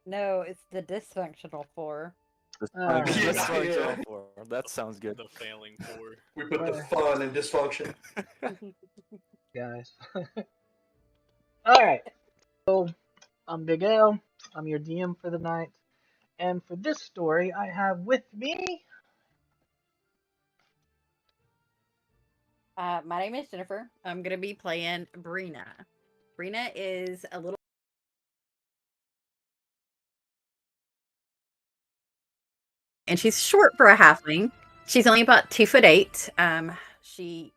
No, it's the dysfunctional four. This All this right, this Yeah, song's yeah. all for. That sounds good. The failing four. We put the uh, fun in dysfunction. guys. All right, so I'm Big L. I'm your DM for the night, and for this story, I have with me. My name is Jennifer. I'm gonna be playing Brina. Brina is a little, and she's short for a halfling. She's only about 2'8". She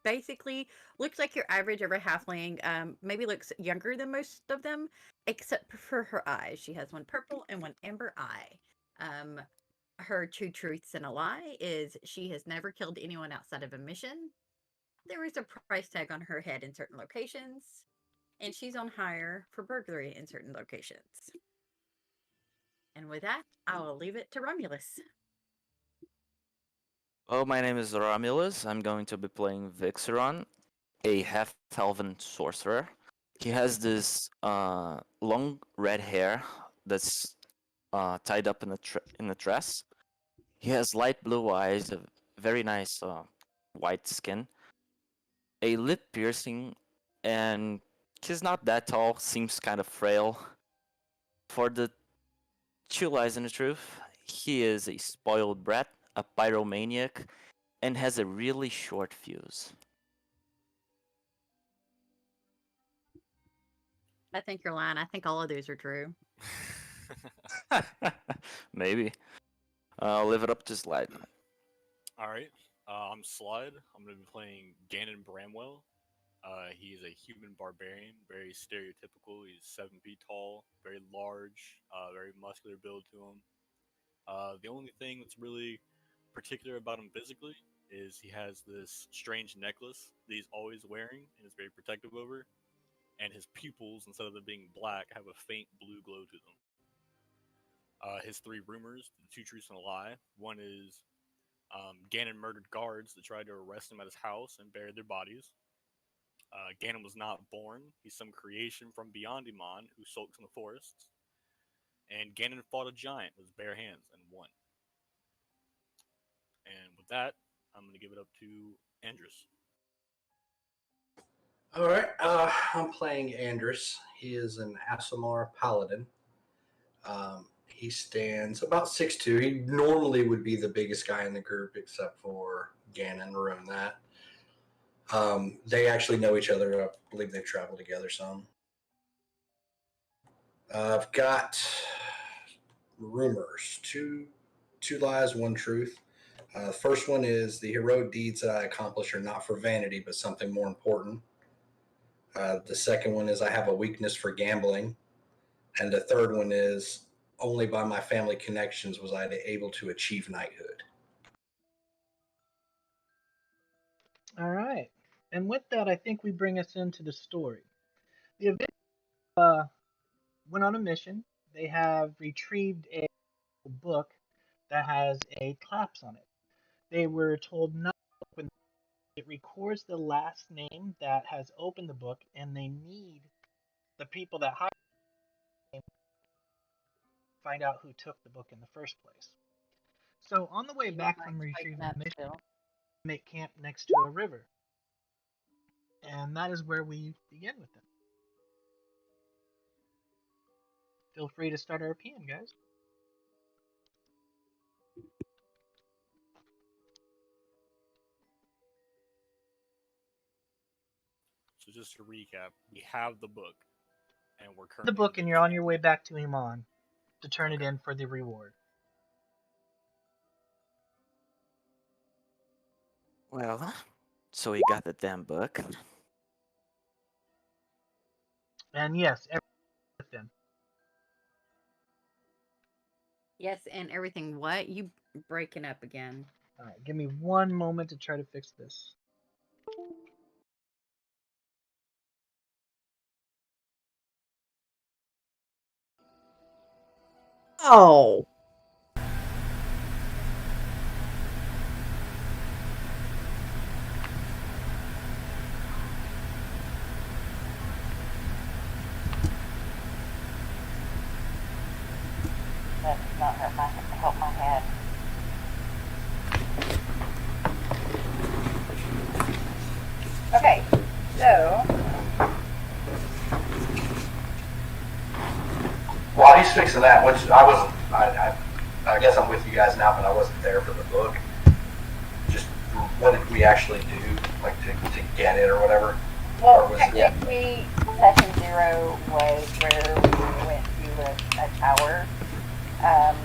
basically looks like your average of a halfling. Maybe looks younger than most of them, except for her eyes. She has one purple and one amber eye. Um, her two truths and a lie is she has never killed anyone outside of a mission. There is a price tag on her head in certain locations, and she's on hire for burglary in certain locations. And with that, I will leave it to Romulus. Well, my name is Romulus. I'm going to be playing Vixeron, a half-elven sorcerer. He has this long red hair that's tied up in a dress. He has light blue eyes, a very nice white skin, a lip piercing, and he's not that tall. Seems kind of frail. For the two lies and the truth, he is a spoiled brat, a pyromaniac, and has a really short fuse. I think you're lying. I think all of those are true. Maybe. I'll live it up to Slide. All right. I'm Slide. I'm going to be playing Ganon Bramwell. He's a human barbarian, very stereotypical. He's 7 feet tall, very large, very muscular build to him. The only thing that's really particular about him physically is he has this strange necklace that he's always wearing and is very protective over. And his pupils, instead of them being black, have a faint blue glow to them. His three rumors, the two truths and a lie. One is Ganon murdered guards that tried to arrest him at his house and buried their bodies. Ganon was not born. He's some creation from beyond Iman who sulks in the forests. And Ganon fought a giant with his bare hands and won. And with that, I'm going to give it up to Andrus. All right, I'm playing Andrus. He is an Asimar paladin. He stands about 6'2". He normally would be the biggest guy in the group, except for Ganon, ruin that. They actually know each other. I believe they've traveled together some. I've got rumors. Two lies, one truth. The first one is the heroic deeds that I accomplish are not for vanity, but something more important. The second one is I have a weakness for gambling. And the third one is only by my family connections was I able to achieve knighthood. All right, and with that, I think we bring us into the story. The event went on a mission. They have retrieved a book that has a collapse on it. They were told not to open it. It records the last name that has opened the book, and they need the people that hired them to find out who took the book in the first place. So on the way back from retrieving the mission, Still. they make camp next to a river. And that is where we begin with them. Feel free to start our PM, guys. So just to recap, we have the book, and we're currently The book, in and the you're on your camp. way back to Iman to turn it Okay. in for the reward. Well, so he got the damn book. And yes, everyone with them. Yes, and everything. What? You breaking up again? All right, give me one moment to try to fix this. Oh. That does not help my head. Okay, so While he's fixing that, which I wasn't, I guess I'm with you guys now, but I wasn't there for the book. Just what did we actually do, like to get it or whatever? well, Or was it- technically, session 0 was where we went to a tower, and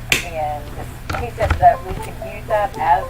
he said that we could use that as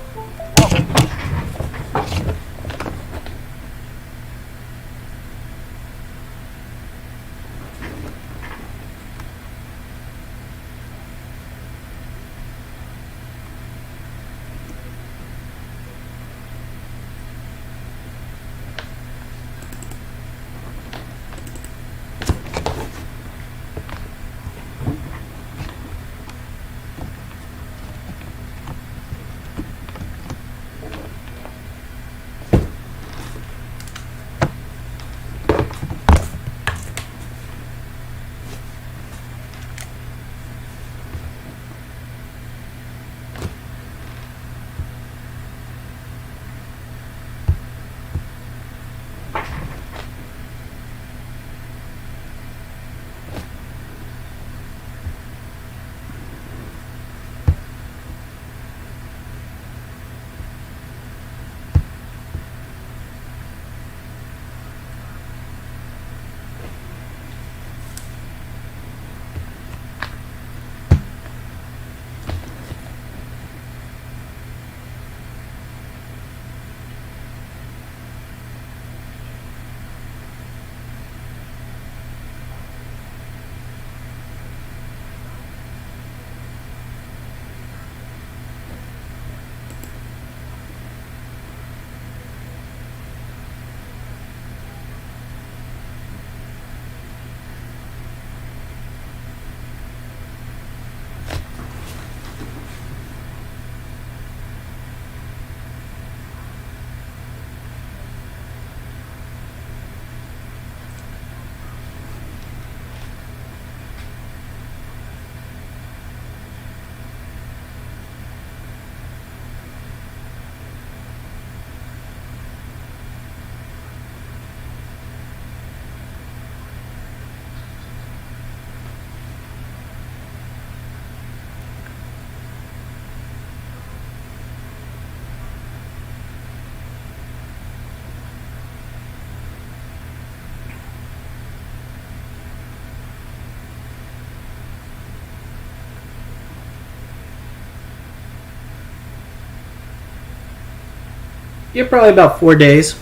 You're probably about 4 days.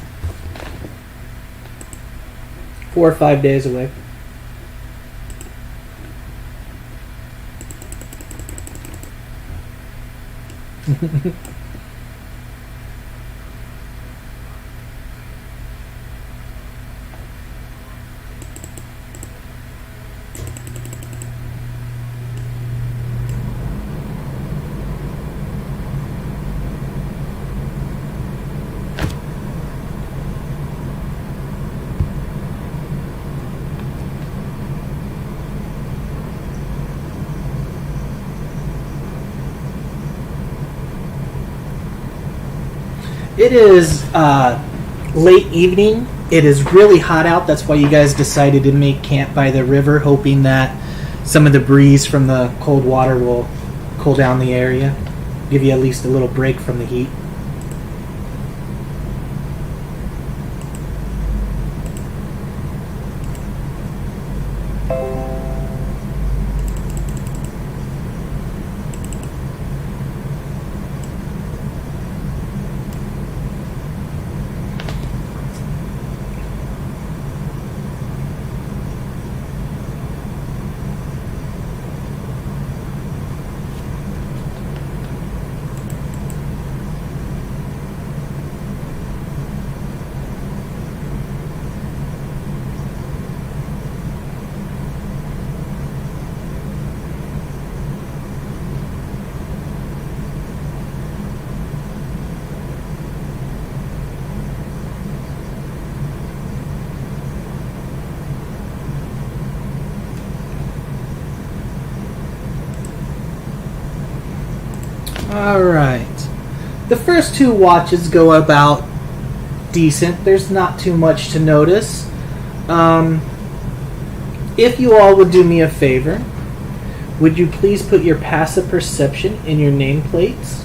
4 or 5 days away. It is late evening. It is really hot out. That's why you guys decided to make camp by the river, hoping that some of the breeze from the cold water will cool down the area, give you at least a little break from the heat. Alright. The first 2 watches go about decent. There's not too much to notice. If you all would do me a favor, would you please put your passive perception in your nameplates?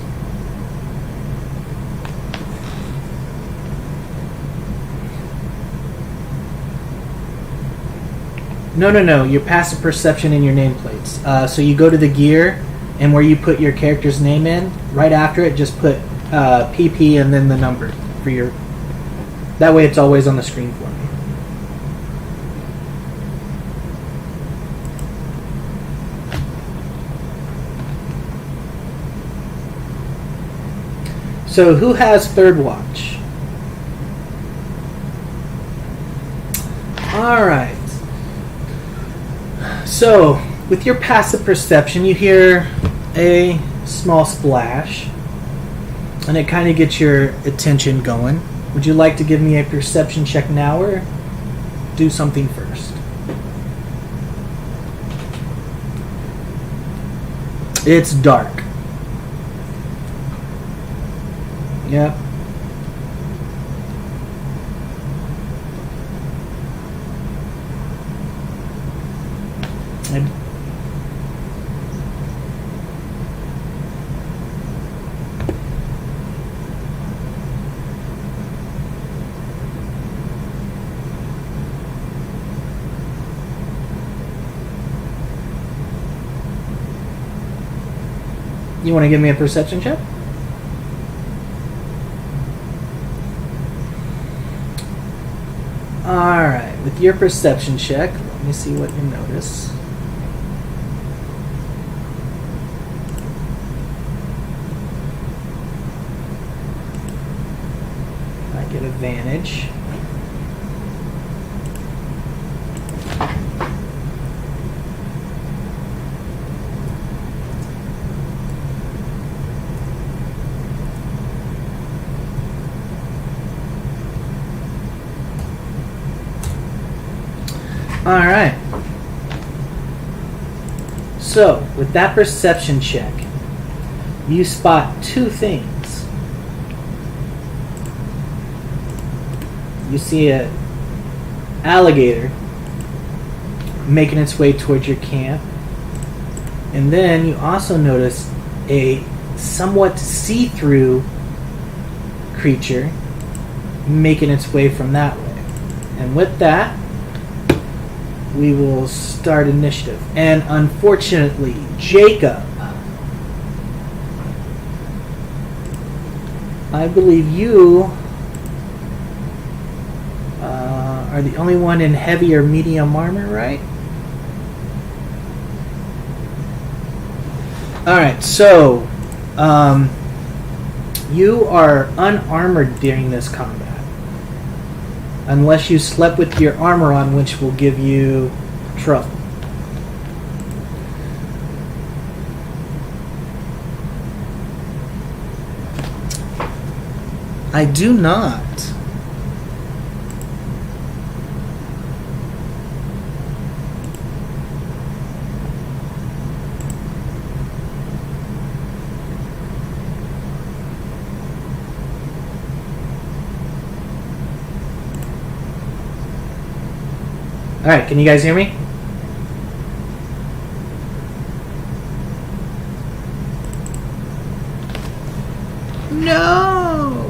No. Your passive perception in your nameplates. So you go to the gear, and where you put your character's name in, right after it, just put PP and then the number for your. That way, it's always on the screen for me. So, who has third watch? Alright. So, with your passive perception, you hear a small splash, and it kind of gets your attention going. Would you like to give me a perception check now, or do something first? It's dark. Yep. You want to give me a perception check? Alright, with your perception check, let me see what you notice. I get advantage. Alright. So, with that perception check, you spot 2 things. You see an alligator making its way towards your camp. And then you also notice a somewhat see-through creature making its way from that way. And with that, we will start initiative. And unfortunately, Jacob, I believe you are the only one in heavy or medium armor, right? Alright, so you are unarmored during this combat. Unless you slept with your armor on, which will give you trouble. I do not. Alright, can you guys hear me? No!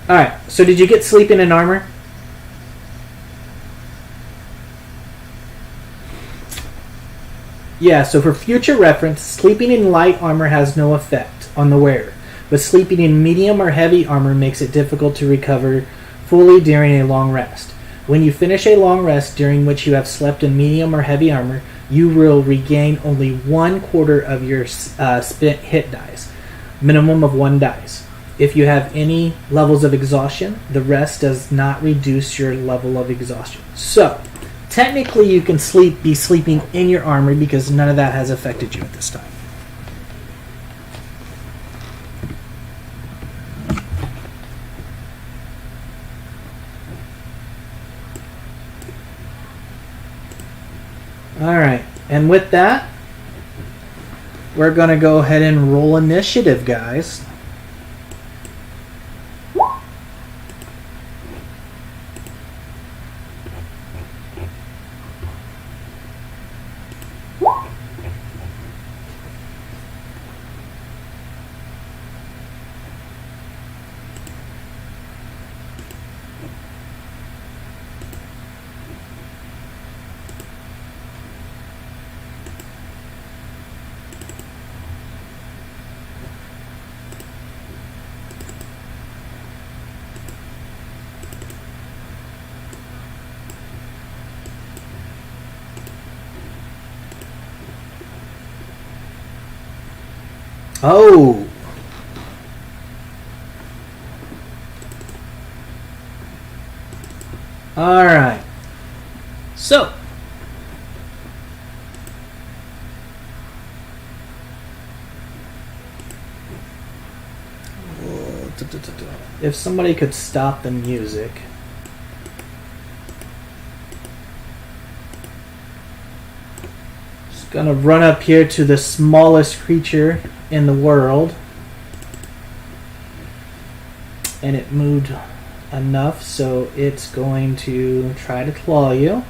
Alright, so did you get sleeping in armor? Yeah, so for future reference, sleeping in light armor has no effect on the wearer, but sleeping in medium or heavy armor makes it difficult to recover fully during a long rest. When you finish a long rest during which you have slept in medium or heavy armor, you will regain only 1/4 of your spent hit dice, minimum of 1 dice. If you have any levels of exhaustion, the rest does not reduce your level of exhaustion. So, technically, you can be sleeping in your armor because none of that has affected you at this time. Alright, and with that, we're going to go ahead and roll initiative, guys. Oh! Alright. So. If somebody could stop the music. Just gonna run up here to the smallest creature in the world. And it moved enough, so it's going to try to claw you.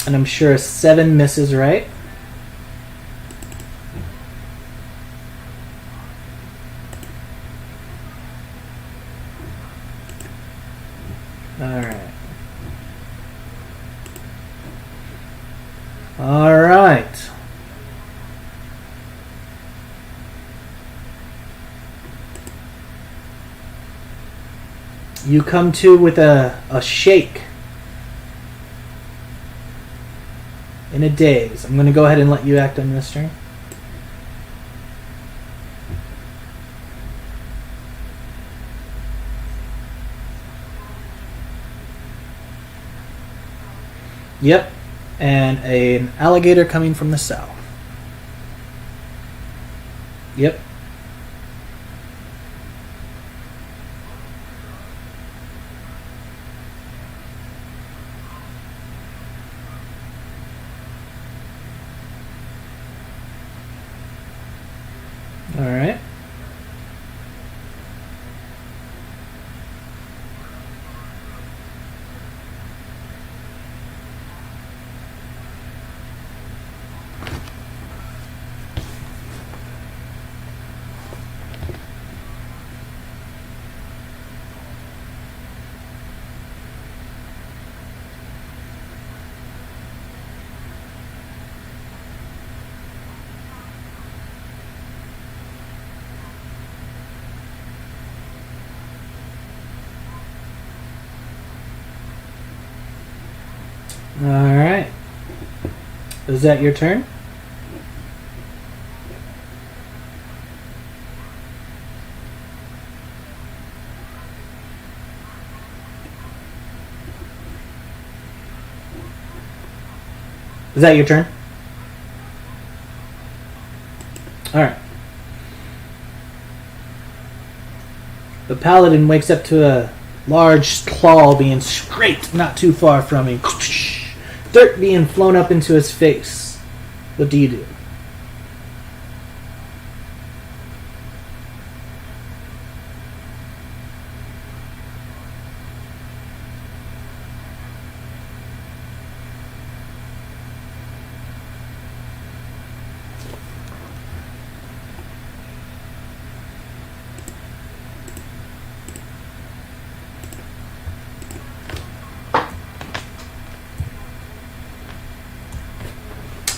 And I'm sure a 7 misses, right? Alright. Alright. You come to with a shake. In a daze. I'm going to go ahead and let you act on this turn. Yep. And an alligator coming from the south. Yep. All right. Alright. Is that your turn? Is that your turn? Alright. The paladin wakes up to a large claw being scraped not too far from him. Dirt being flown up into his face. What do you do?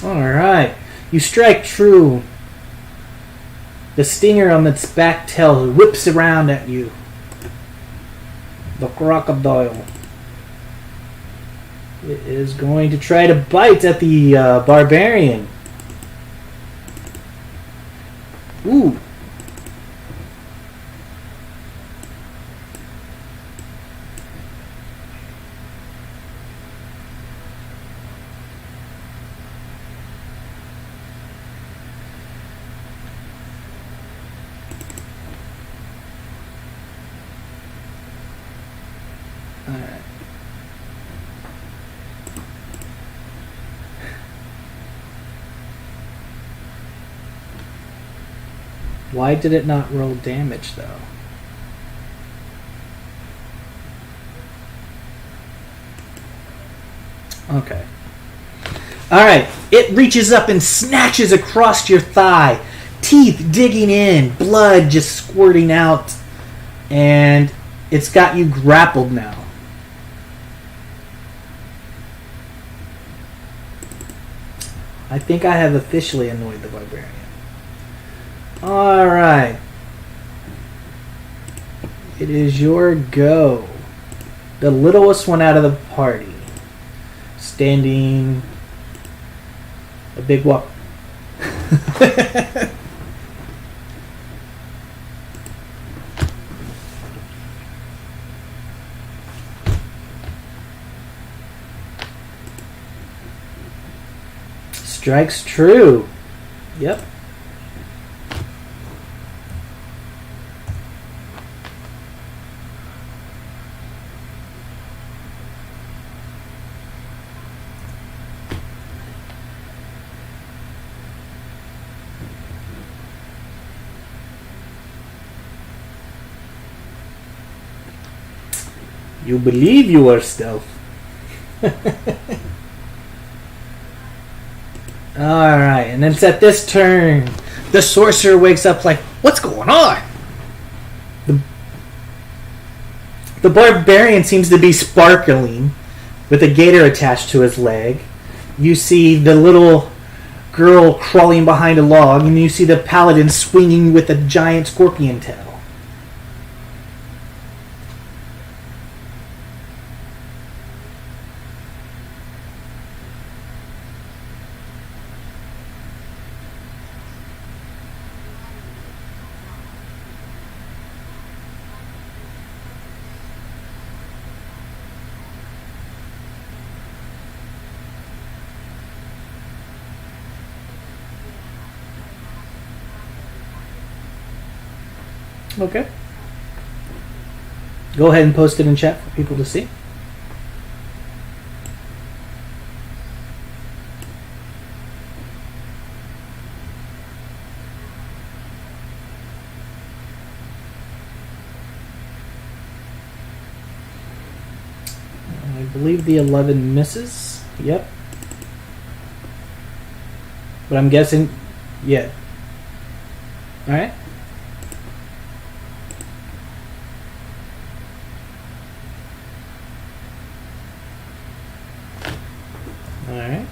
Alright. You strike true. The stinger on its back tail whips around at you. The crocodile. It is going to try to bite at the barbarian. Ooh. Alright. Why did it not roll damage, though? Okay. Alright, it reaches up and snatches across your thigh, teeth digging in, blood just squirting out, and it's got you grappled now. I think I have officially annoyed the barbarian. Alright. It is your go. The littlest one out of the party. Standing a big walk. Strikes true. Yep. You believe you are stealth. Alright, and then it's at this turn. The sorcerer wakes up like, what's going on? The barbarian seems to be sparkling with a gator attached to his leg. You see the little girl crawling behind a log, and you see the paladin swinging with a giant scorpion tail. Okay. Go ahead and post it in chat for people to see. I believe the 11 misses. Yep. But I'm guessing, yeah. All right. Alright.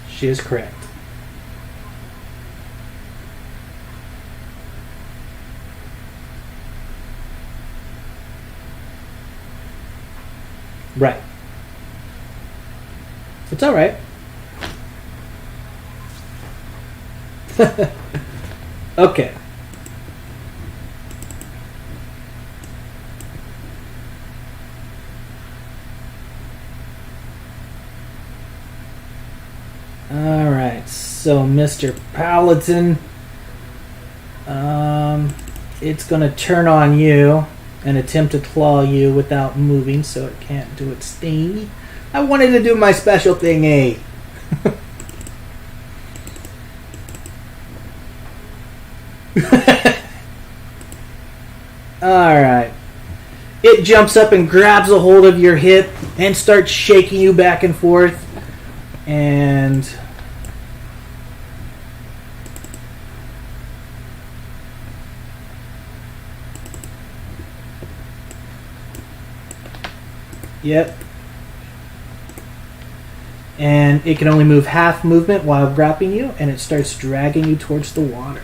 She is correct. Right. It's alright. Okay. Alright, so Mr. Paladin, it's gonna turn on you and attempt to claw you without moving, so it can't do its thing. I wanted to do my special thing, eh? Alright. It jumps up and grabs a hold of your hip and starts shaking you back and forth. And yep. And it can only move half movement while grabbing you, and it starts dragging you towards the water.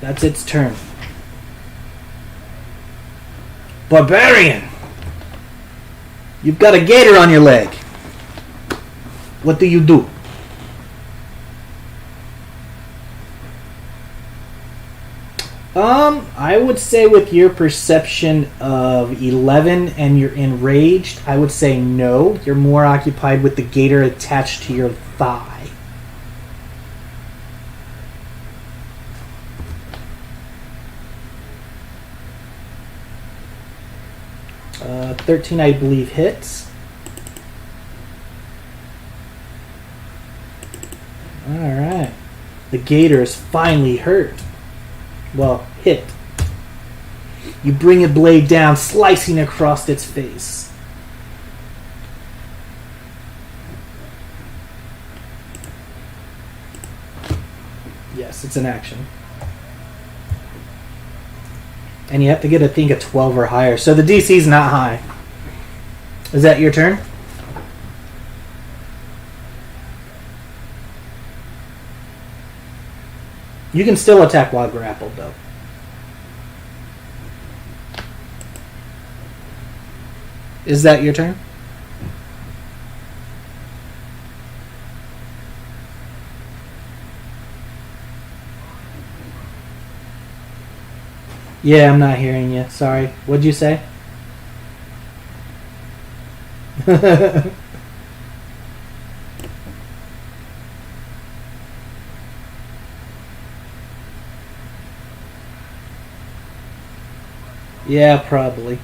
That's its turn. Barbarian! You've got a gator on your leg. What do you do? I would say with your perception of 11 and you're enraged, I would say no. You're more occupied with the gator attached to your thigh. 13, I believe, hits. Alright. The gator is finally hurt. Well, hit. You bring a blade down, slicing across its face. Yes, it's an action. And you have to get, I think, a 12 or higher. So the DC's not high. Is that your turn? You can still attack while grappled, though. Is that your turn? Yeah, I'm not hearing you. Sorry. What'd you say? Yeah, probably.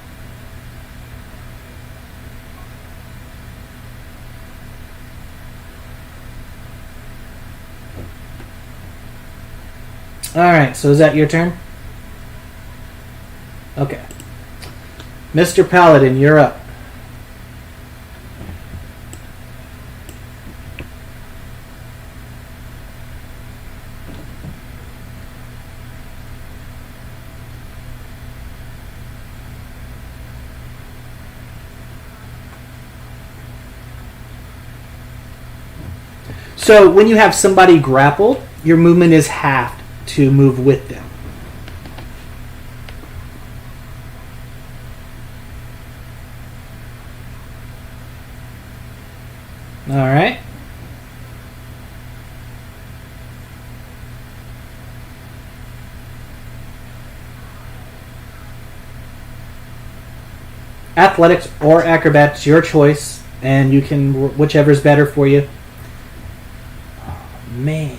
Alright, so is that your turn? Okay. Mr. Paladin, you're up. So when you have somebody grappled, your movement is halved to move with them. All right. Athletics or acrobatics, your choice, and you can whichever's better for you. Oh, man,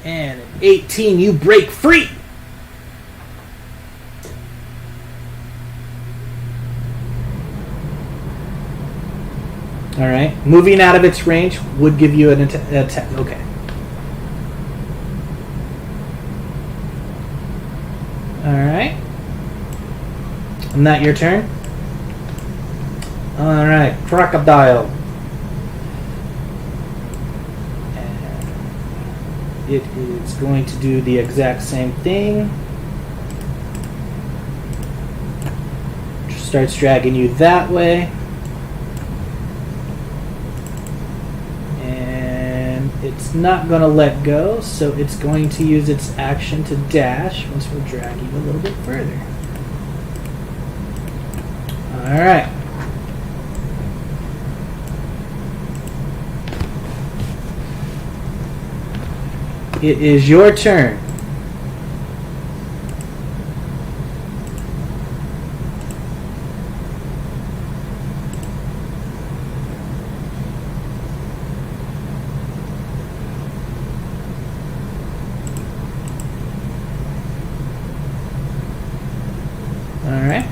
and at 18, you break free. All right, moving out of its range would give you an attack. Okay. All right. And that your turn? All right, crocodile. And it is going to do the exact same thing. Starts dragging you that way. It's not going to let go, so it's going to use its action to dash, which will drag you a little bit further. Alright. It is your turn. Alright.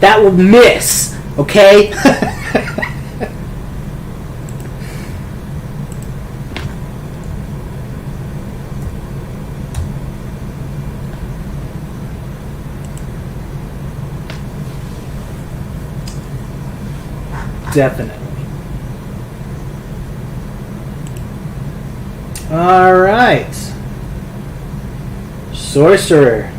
That will miss, okay? Definitely. Alright. Sorcerer.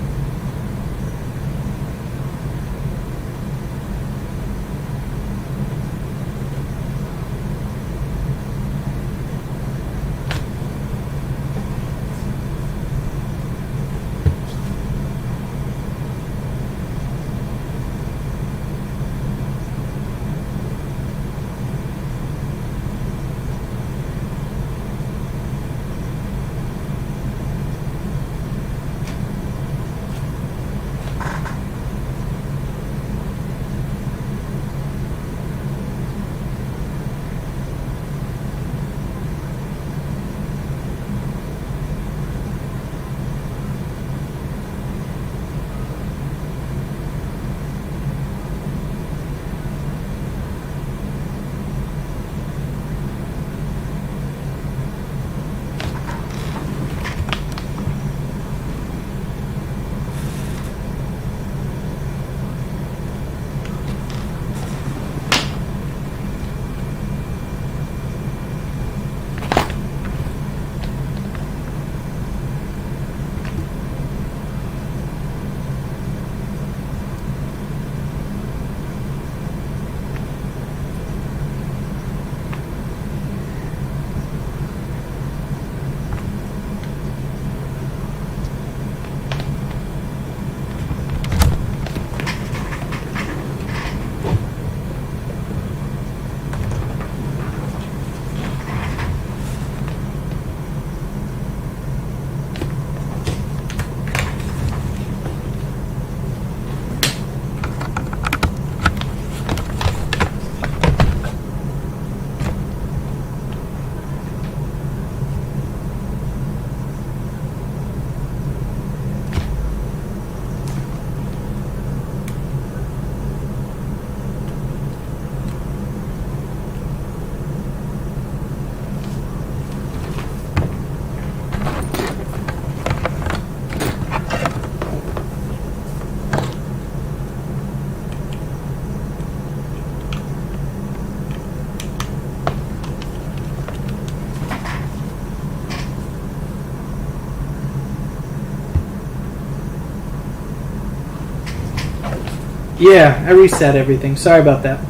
Yeah, I reset everything. Sorry about that.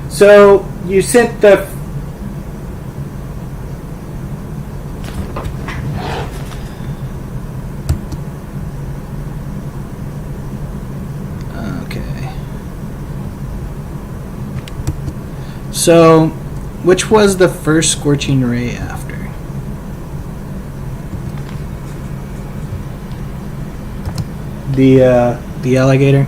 So you sent the. Okay. So, which was the first Scorching Ray after? The alligator.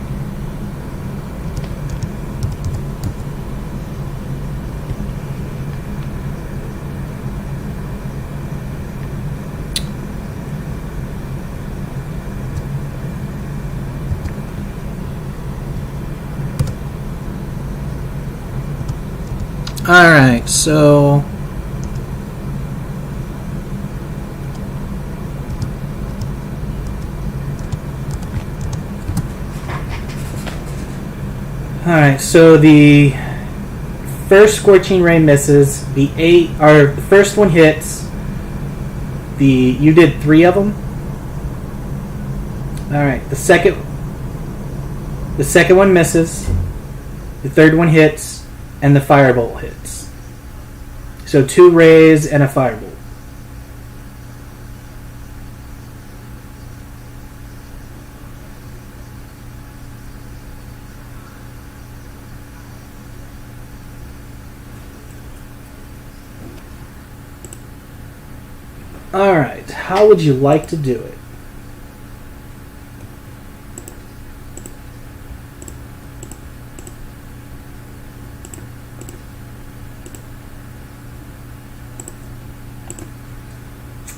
Alright, so alright, so the first Scorching Ray misses. The first one hits. You did 3 of them. Alright, the second one misses. The third one hits. And the firebolt hits. So 2 rays and a firebolt. Alright, how would you like to do it?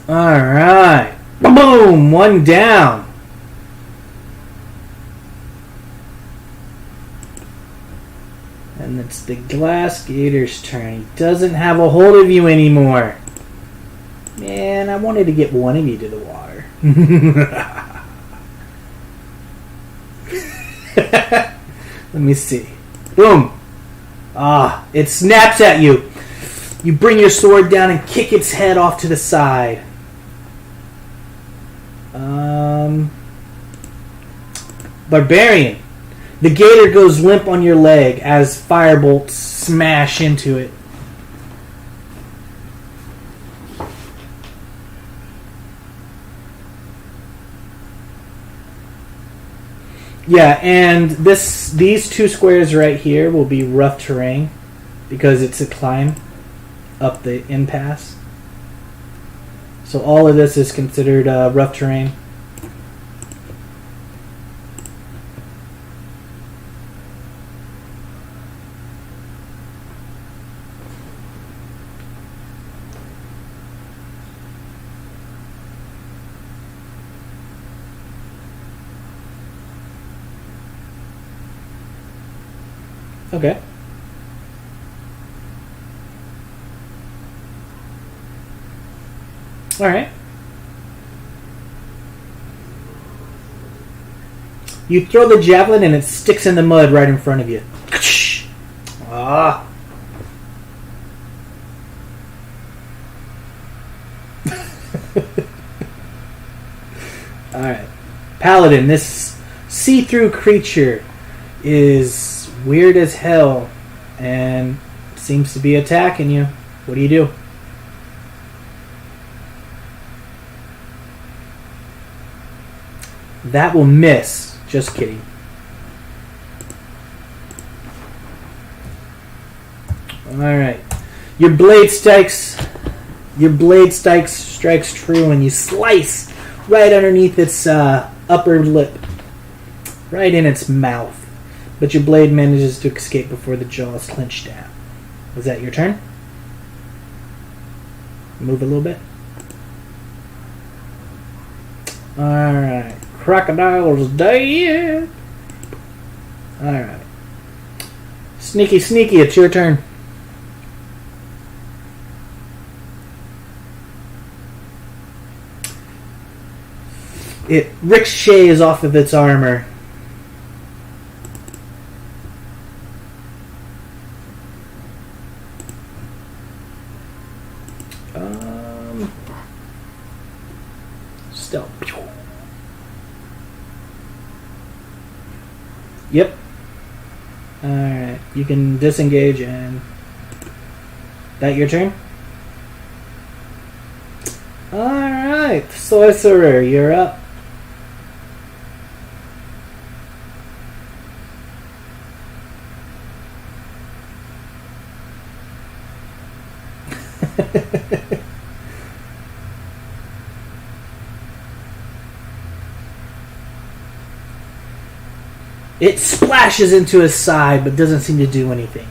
Alright. Boom! 1 down. And it's the Glass Gator's turn. He doesn't have a hold of you anymore. Man, I wanted to get one of you to the water. Let me see. Boom! It snaps at you. You bring your sword down and kick its head off to the side. Barbarian. The gator goes limp on your leg as firebolts smash into it. Yeah, and these 2 squares right here will be rough terrain because it's a climb up the impasse. So all of this is considered rough terrain. Okay. Alright. You throw the javelin and it sticks in the mud right in front of you. Ah. Alright. Paladin, this see-through creature is weird as hell and seems to be attacking you. What do you do? That will miss. Just kidding. Alright. Your blade strikes true and you slice right underneath its upper lip. Right in its mouth. But your blade manages to escape before the jaws clench down. Was that your turn? Move a little bit. Alright. Crocodile's dead. Alright. Sneaky, it's your turn. It ricochets off of its armor. Stealth. Yep. Alright, you can disengage and... That your turn? Alright, Sorcerer, you're up. It splashes into his side, but doesn't seem to do anything.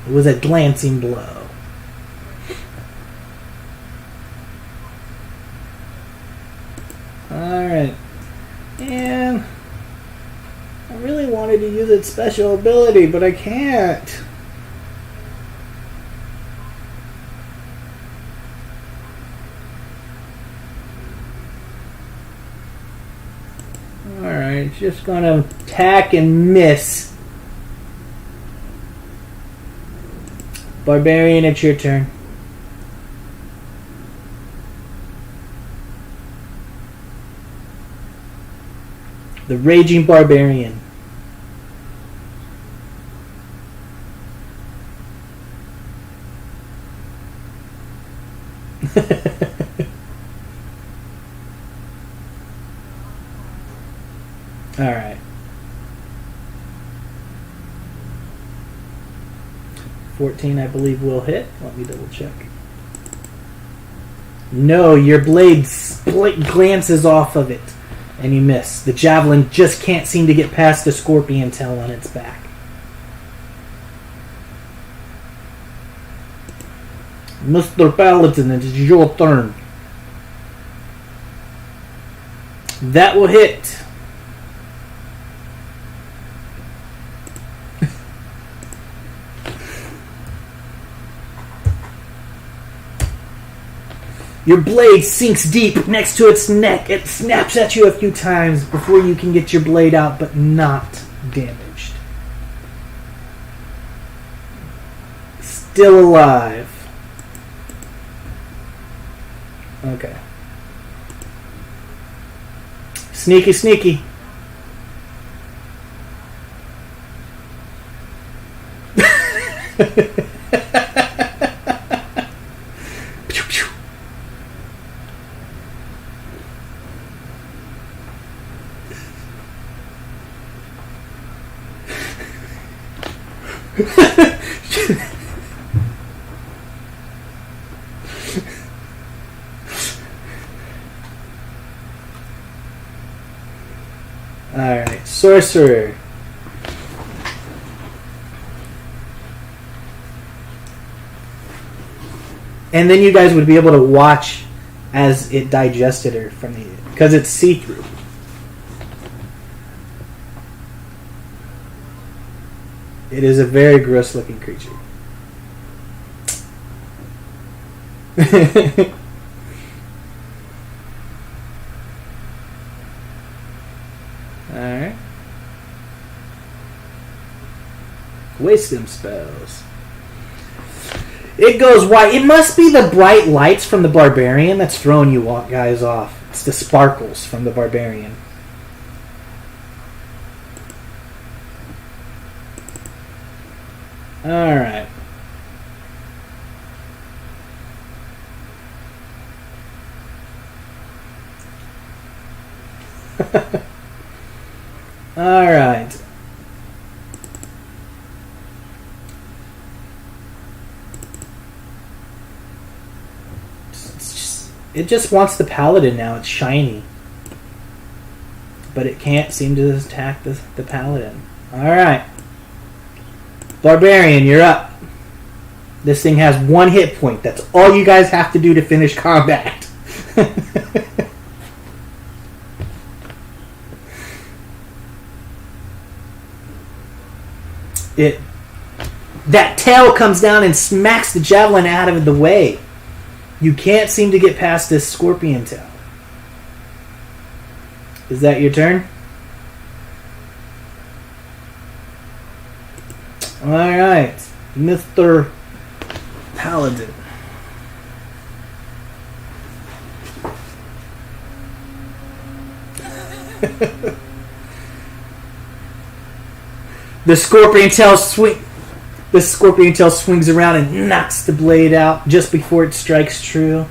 It was a glancing blow. Alright. And I really wanted to use its special ability, but I can't. Alright, just gonna attack and miss. Barbarian, it's your turn. The Raging Barbarian. Alright. 14, I believe, will hit. Let me double check. No, your blade glances off of it, and you miss. The javelin just can't seem to get past the scorpion tail on its back. Mr. Paladin, it is your turn. That will hit. Your blade sinks deep next to its neck. It snaps at you a few times before you can get your blade out, but not damaged. Still alive. Okay. Sneaky, sneaky. Alright, Sorcerer. And then you guys would be able to watch as it digested her from the... because it's see-through. It is a very gross-looking creature. Alright. Wisdom spells. It goes white. It must be the bright lights from the Barbarian that's throwing you guys off. It's the sparkles from the Barbarian. Alright. Alright. It just wants the paladin now. It's shiny. But it can't seem to attack the paladin. Alright. Barbarian, you're up. This thing has 1 hit point. That's all you guys have to do to finish combat. That tail comes down and smacks the javelin out of the way. You can't seem to get past this scorpion tail. Is that your turn? Alright. Mr. Paladin. The scorpion tail swings around and knocks the blade out just before it strikes true.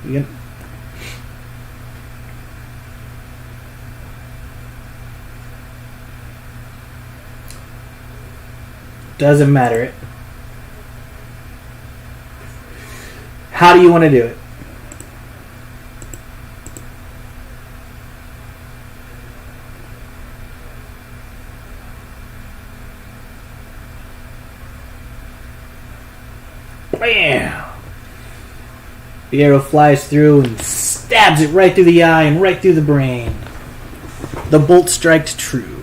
You can, doesn't matter. How do you want to do it? Bam! The arrow flies through and stabs it right through the eye and right through the brain. The bolt strikes true.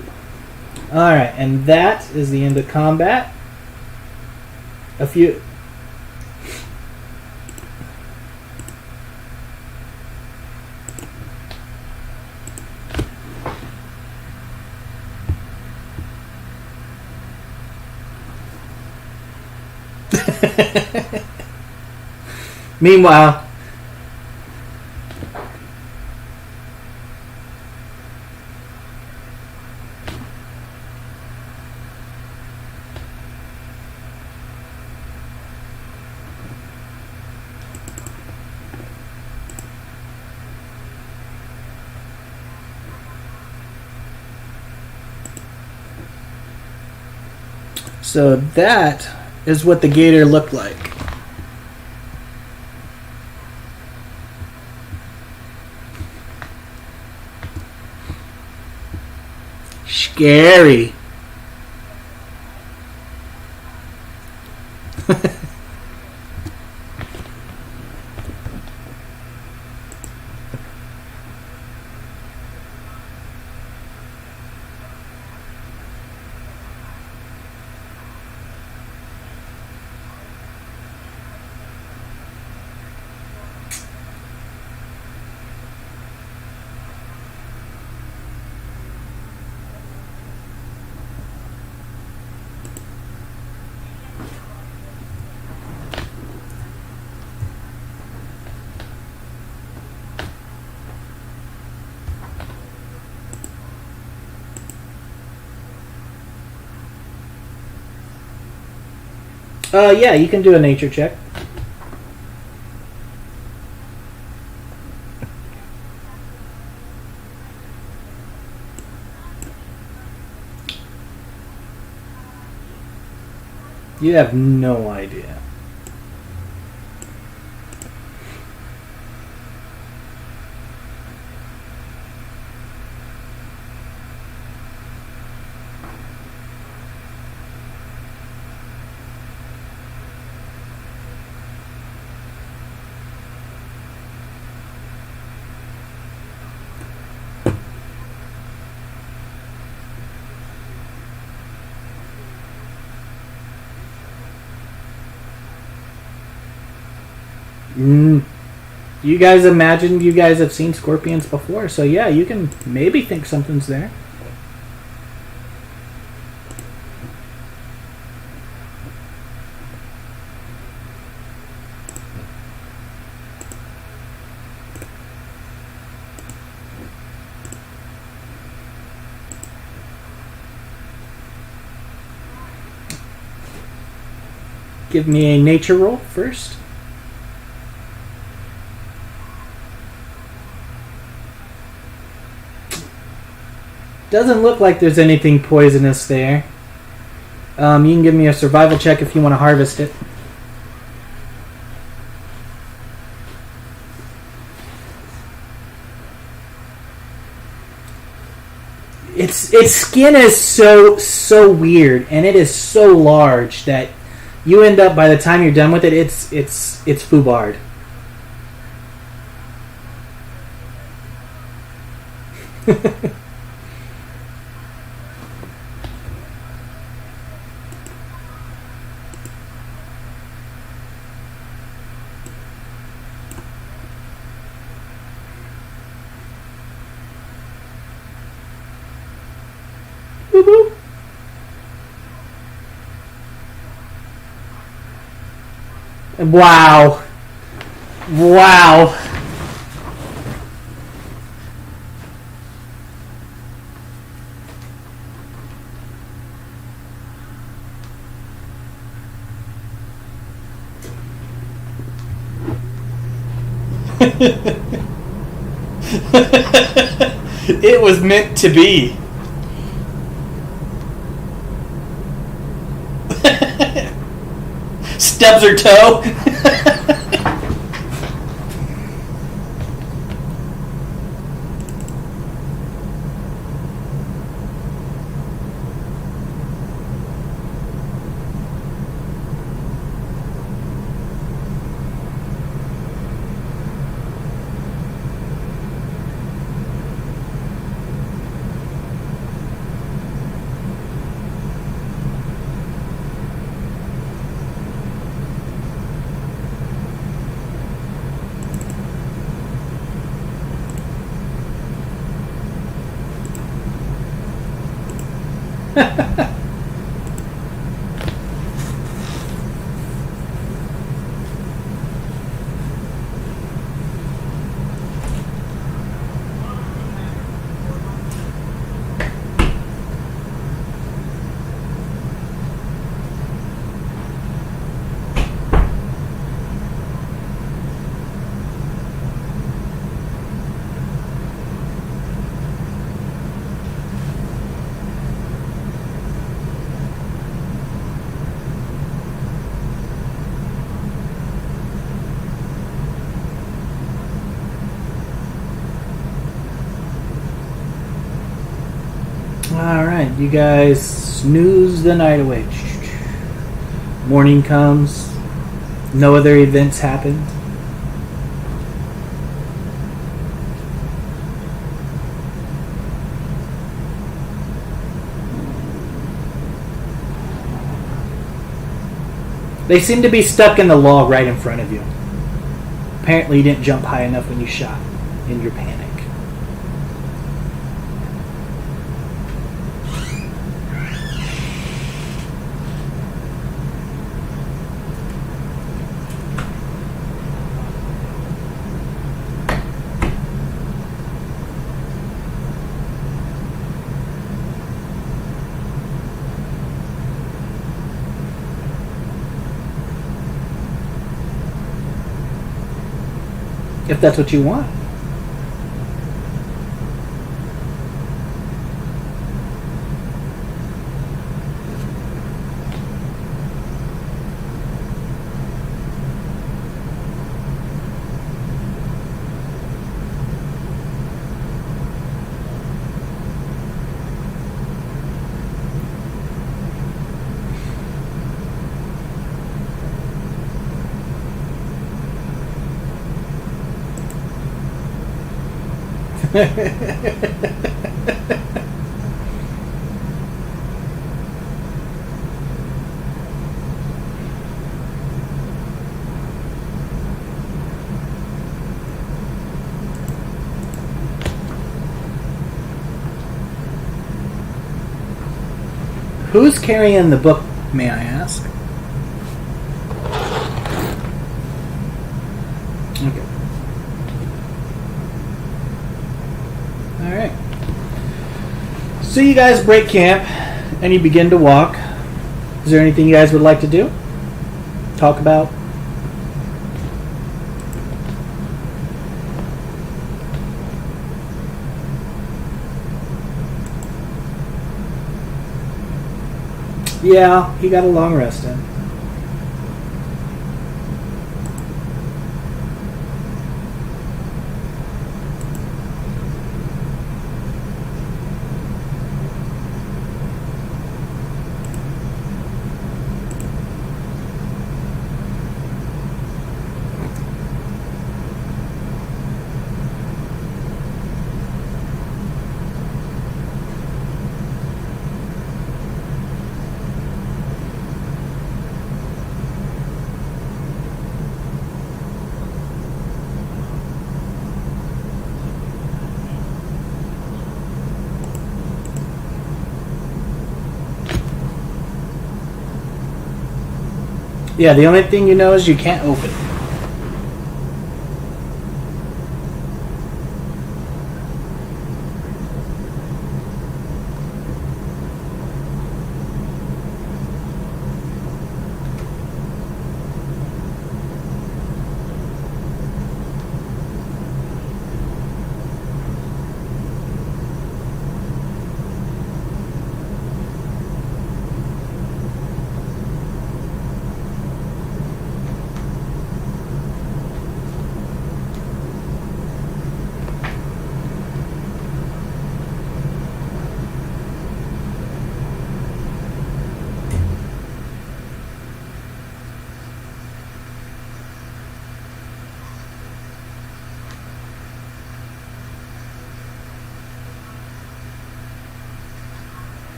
Alright, and that is the end of combat. A few... Meanwhile, so that is what the gator looked like. Scary. Yeah, you can do a nature check. You have no idea. You guys imagine you guys have seen scorpions before, so yeah, you can maybe think something's there. Give me a nature roll first. Doesn't look like there's anything poisonous there. You can give me a survival check if you want to harvest it. Its skin is so weird, and it is so large that you end up, by the time you're done with it, it's foobard. Wow. Wow. It was meant to be. Stubs her toe. Alright, you guys snooze the night away. Morning comes, no other events happen. They seem to be stuck in the log right in front of you. Apparently you didn't jump high enough when you shot in your panic. If that's what you want. Who's carrying the book, may I ask? Okay. Alright. So you guys break camp and you begin to walk. Is there anything you guys would like to do? Talk about? Yeah, he got a long rest in. Yeah, the only thing you know is you can't open it.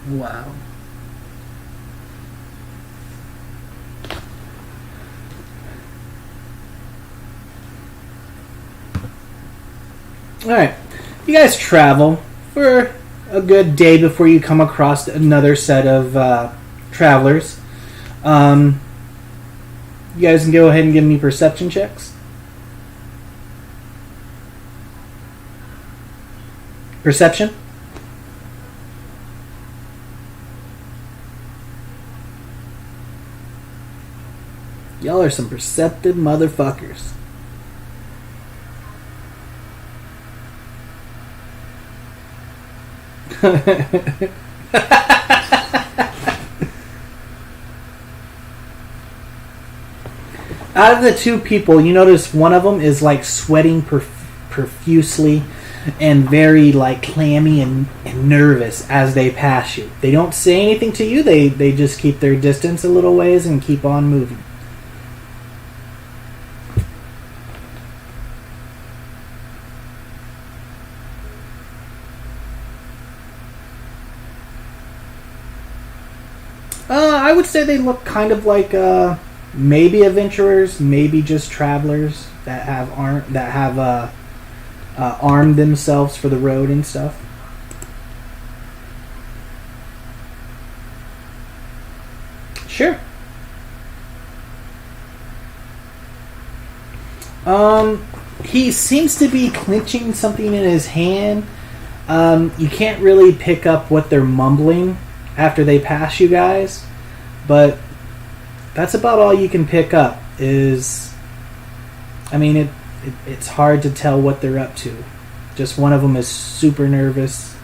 Wow. Alright. You guys travel for a good day before you come across another set of travelers. You guys can go ahead and give me perception checks. Perception? Y'all are some perceptive motherfuckers. Out of the two people, you notice one of them is like sweating profusely and very like clammy and nervous as they pass you. They don't say anything to you. They just keep their distance a little ways and keep on moving. I would say they look kind of like maybe adventurers, maybe just travelers that have armed themselves for the road and stuff. Sure. He seems to be clenching something in his hand. You can't really pick up what they're mumbling after they pass you guys, but that's about all you can pick up. It's hard to tell what they're up to. Just one of them is super nervous.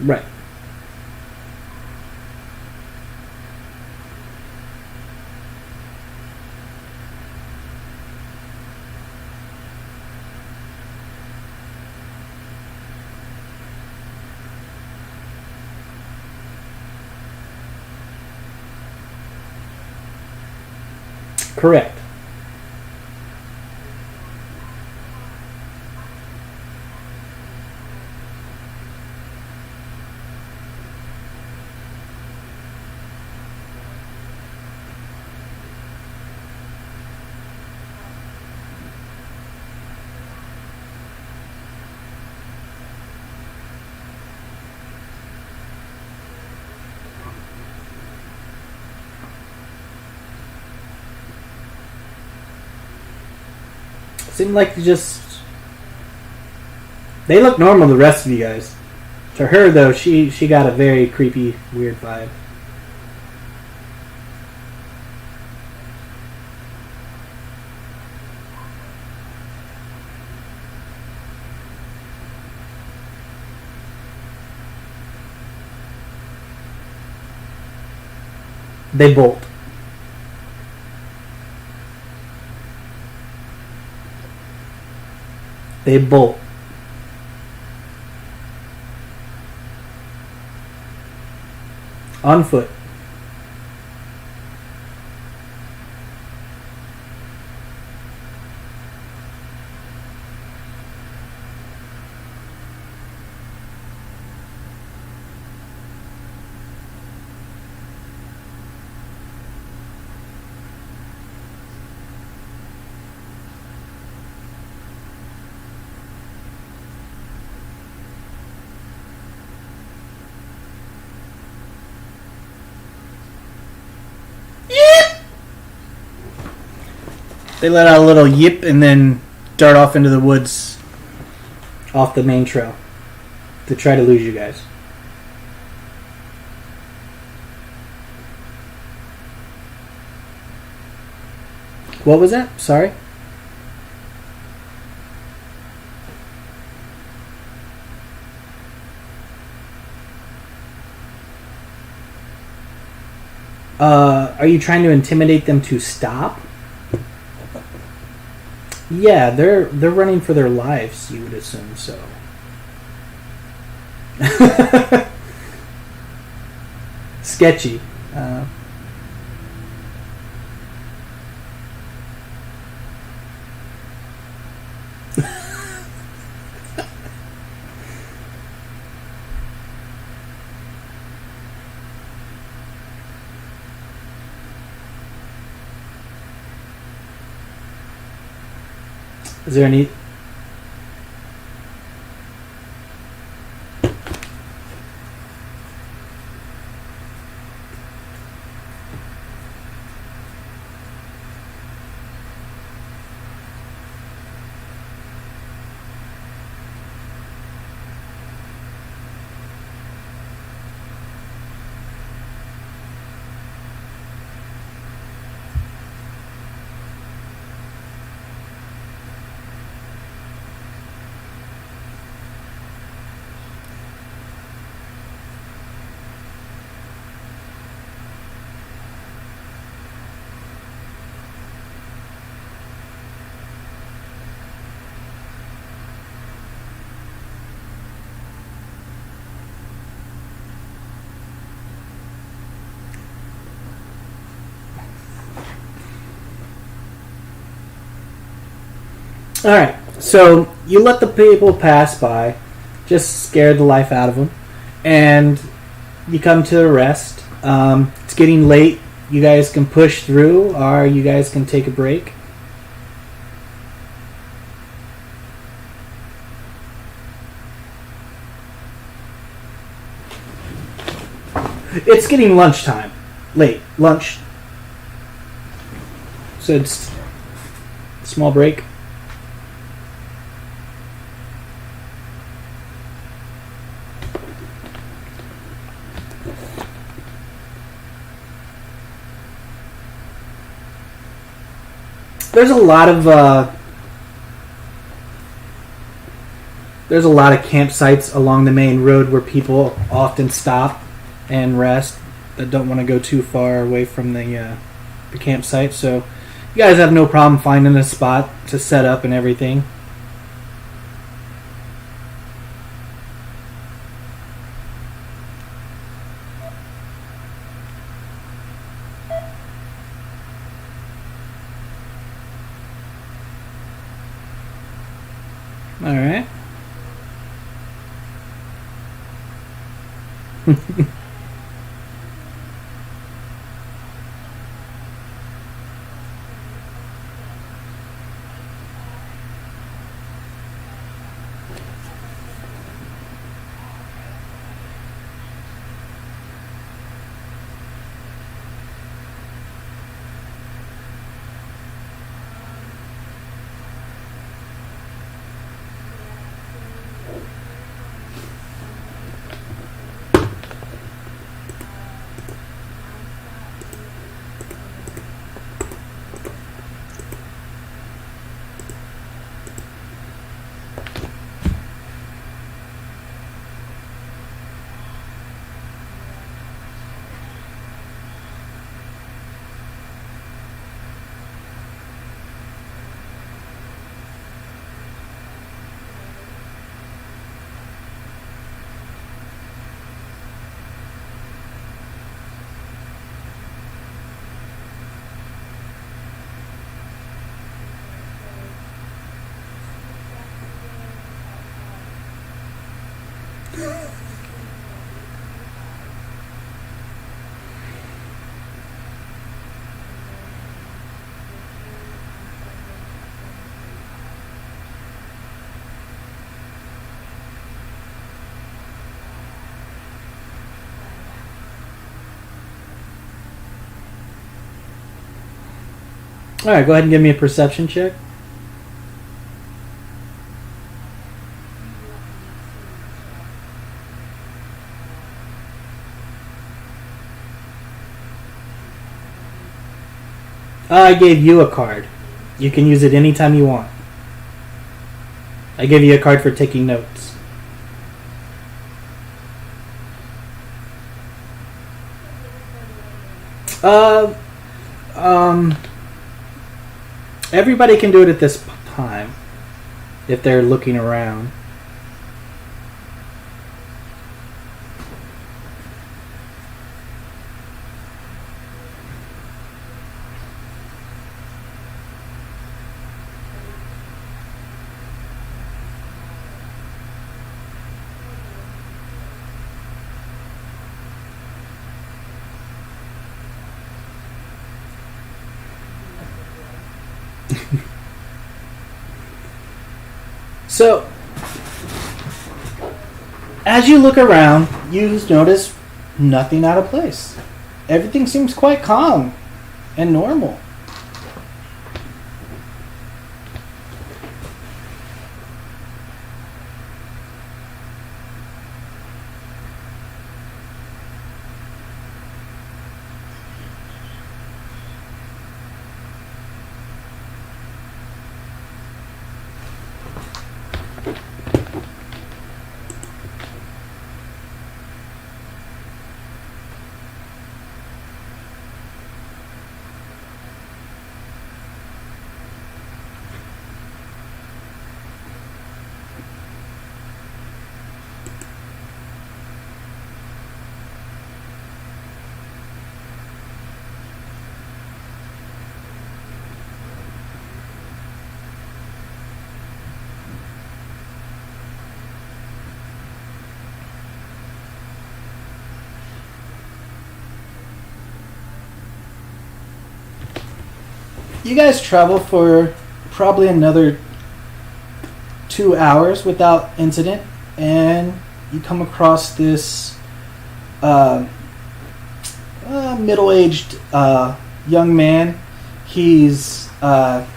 Right. Correct. Seemed like they look normal, the rest of you guys. To her, though, she got a very creepy, weird vibe. They bolt. They bolt. On foot. They let out a little yip and then dart off into the woods off the main trail to try to lose you guys. What was that? Sorry. Are you trying to intimidate them to stop? Yeah, they're running for their lives, you would assume so. Sketchy. Is there any... Alright, so you let the people pass by, just scared the life out of them, and you come to a rest. It's getting late. You guys can push through, or you guys can take a break. It's getting lunchtime. Late. Lunch. So it's a small break. There's a lot of campsites along the main road where people often stop and rest that don't want to go too far away from the campsite. So you guys have no problem finding a spot to set up and everything. All right. All right, go ahead and give me a perception check. I gave you a card. You can use it anytime you want. I gave you a card for taking notes. Uh, um, everybody can do it at this time if they're looking around. So, as you look around, you notice nothing out of place. Everything seems quite calm and normal. You guys travel for probably another 2 hours without incident, and you come across this middle-aged young man. He's kind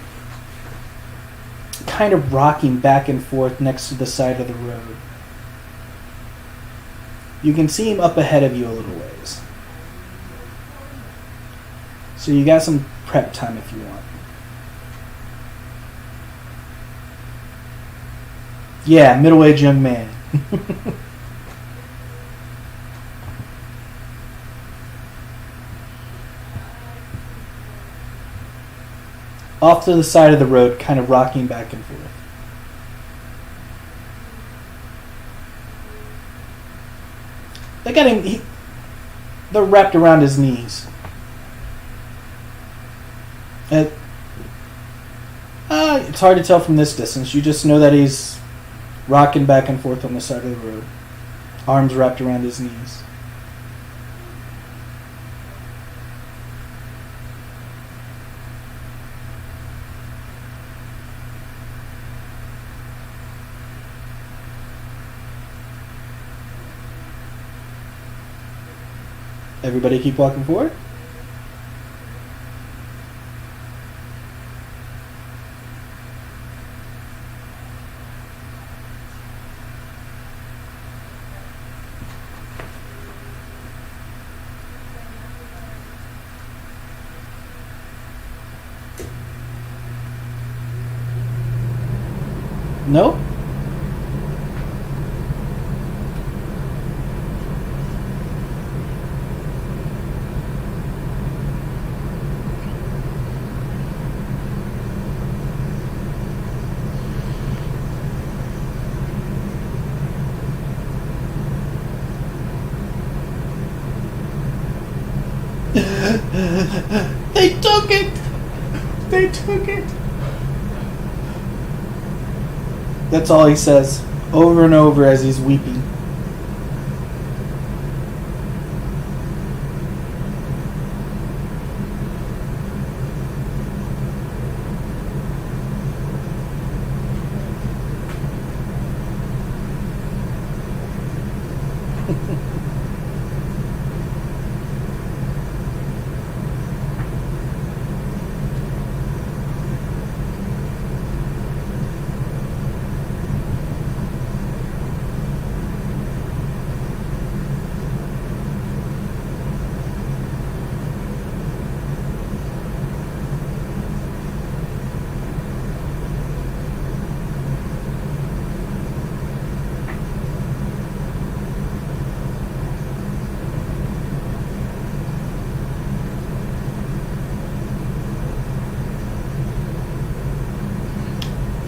of rocking back and forth next to the side of the road. You can see him up ahead of you a little ways. So you got some prep time if you want. Yeah, middle-aged young man. Off to the side of the road, kind of rocking back and forth. They got him. They're wrapped around his knees. It's hard to tell from this distance. You just know that he's rocking back and forth on the side of the road, arms wrapped around his knees. Everybody keep walking forward. No? They took it! They took it! That's all he says, over and over as he's weeping.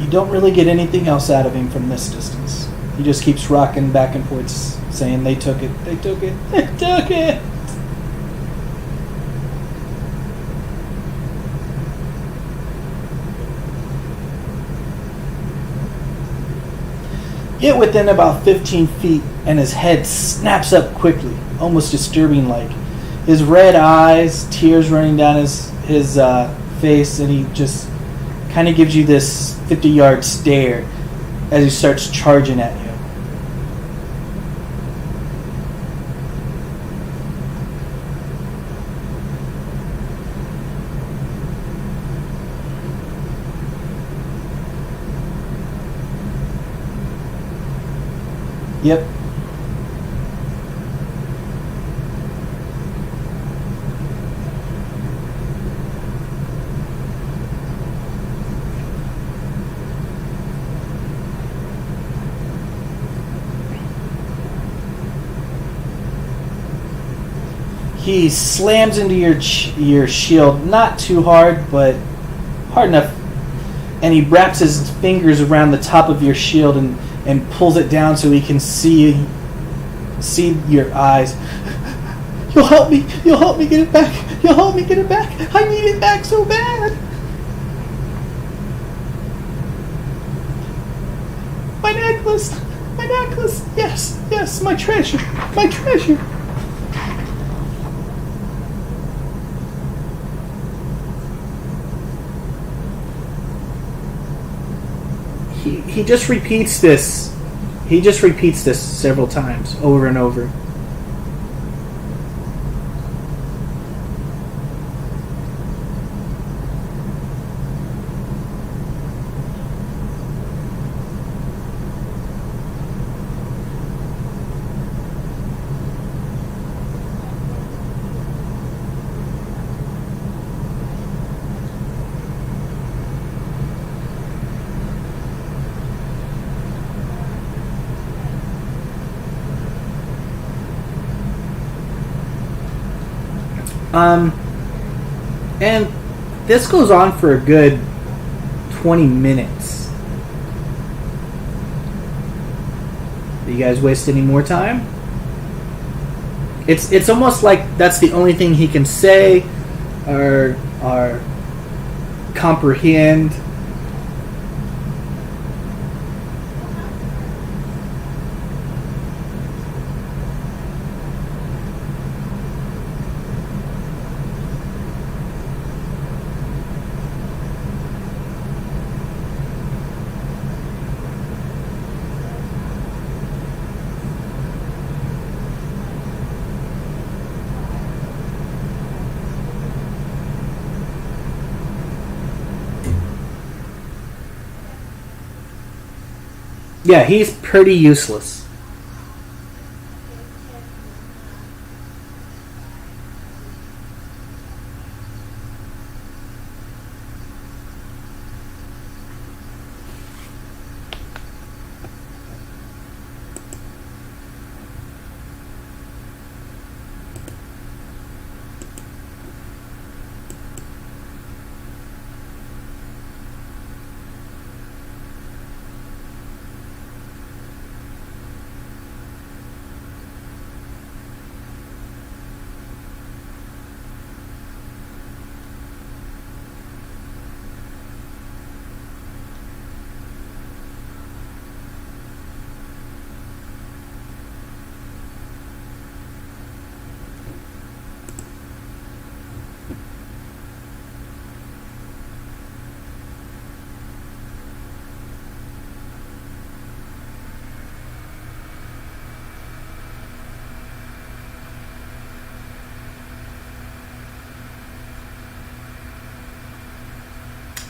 You don't really get anything else out of him from this distance. He just keeps rocking back and forth, saying, "They took it, they took it, they took it." Get within about 15 feet, and his head snaps up quickly, almost disturbing like. His red eyes, tears running down his face, and he just kind of gives you this 50-yard stare as he starts charging at you. Yep. He slams into your shield, not too hard, but hard enough. And he wraps his fingers around the top of your shield and pulls it down so he can see your eyes. You'll help me get it back. You'll help me get it back. I need it back so bad. My necklace. Yes, my treasure. He just repeats this. He just repeats this several times, over and over. And this goes on for a good 20 minutes. Do you guys waste any more time? It's almost like that's the only thing he can say or comprehend. Yeah, he's pretty useless.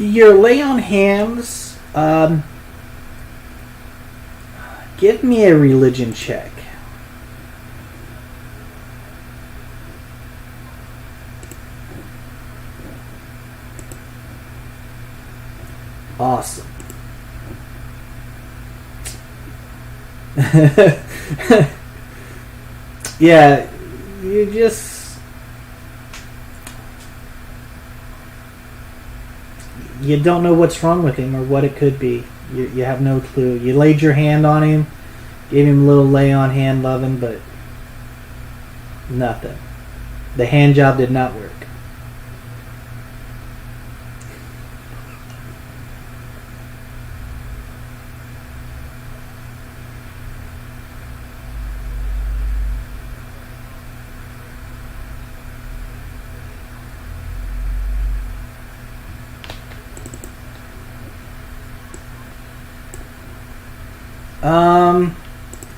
Your lay on hands, give me a religion check. Awesome. Yeah, you just... you don't know what's wrong with him or what it could be. You have no clue. You laid your hand on him, gave him a little lay on hand loving, but nothing. The hand job did not work.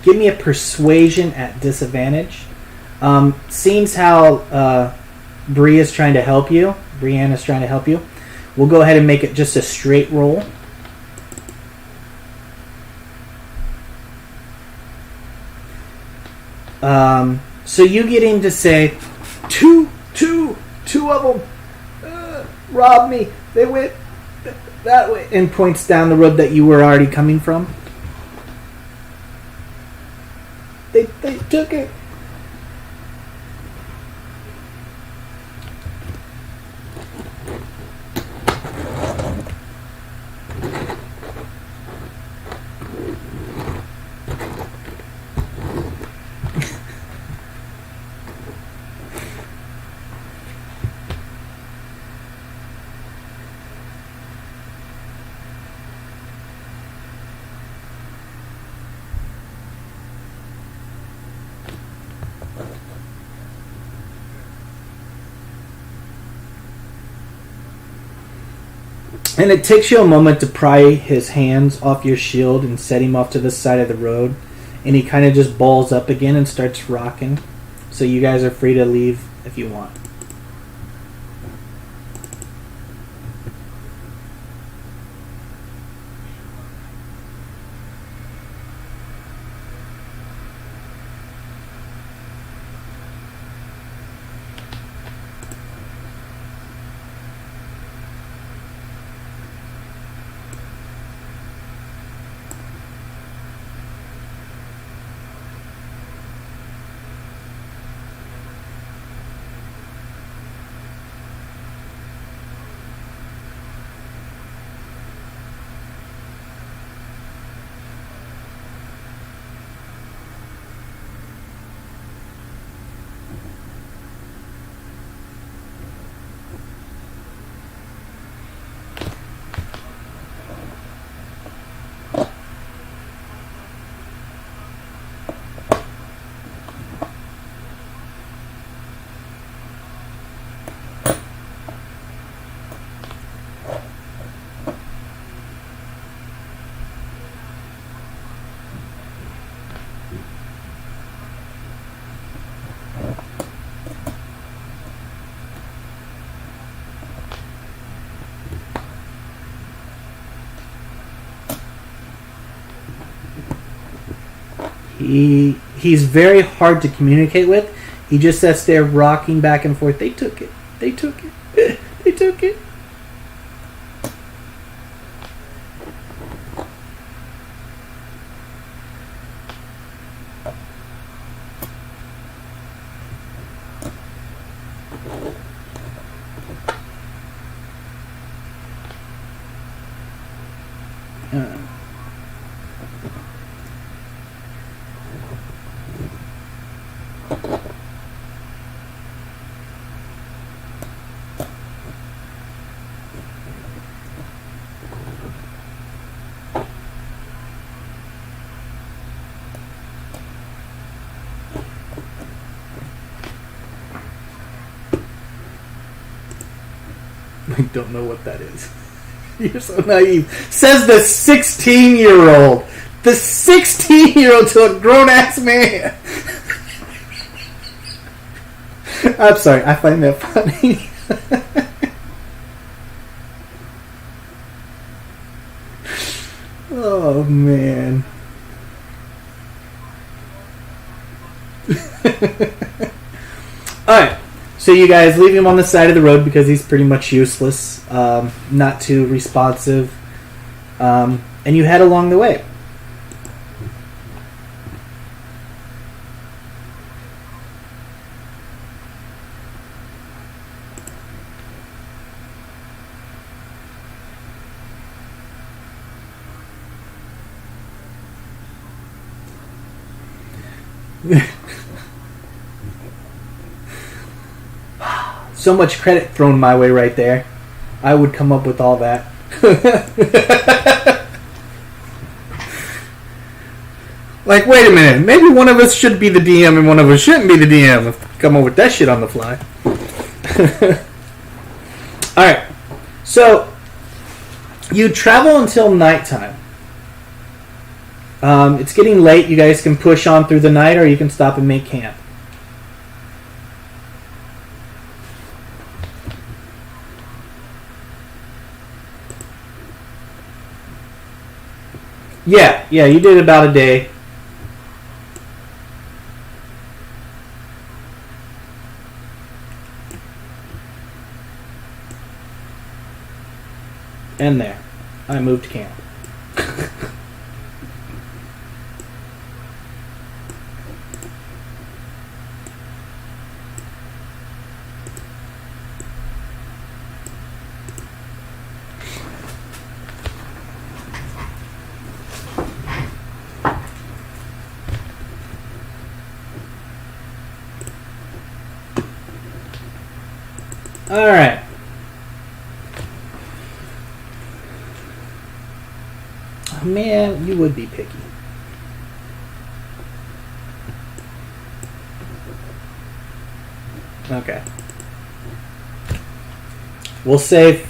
Give me a persuasion at disadvantage. Seems how Brianna's trying to help you. We'll go ahead and make it just a straight roll. So you get him to say, two of them robbed me. They went that way, and points down the road that you were already coming from. They took it. And it takes you a moment to pry his hands off your shield and set him off to the side of the road. And he kind of just balls up again and starts rocking. So you guys are free to leave if you want. He's very hard to communicate with. He just sits there rocking back and forth. They took it. They took it. They took it. I don't know what that is. You're so naive. Says the 16-year-old. The 16-year-old to a grown-ass man. I'm sorry. I find that funny. Oh, man. Alright. So you guys leave him on the side of the road because he's pretty much useless, not too responsive, and you head along the way. So much credit thrown my way right there. I would come up with all that. Like, wait a minute. Maybe one of us should be the DM and one of us shouldn't be the DM. Come up with that shit on the fly. Alright. So, you travel until nighttime. It's getting late. You guys can push on through the night or you can stop and make camp. Yeah, you did about a day. And there. I moved camp. Alright. Oh, man, you would be picky. Okay. We'll save.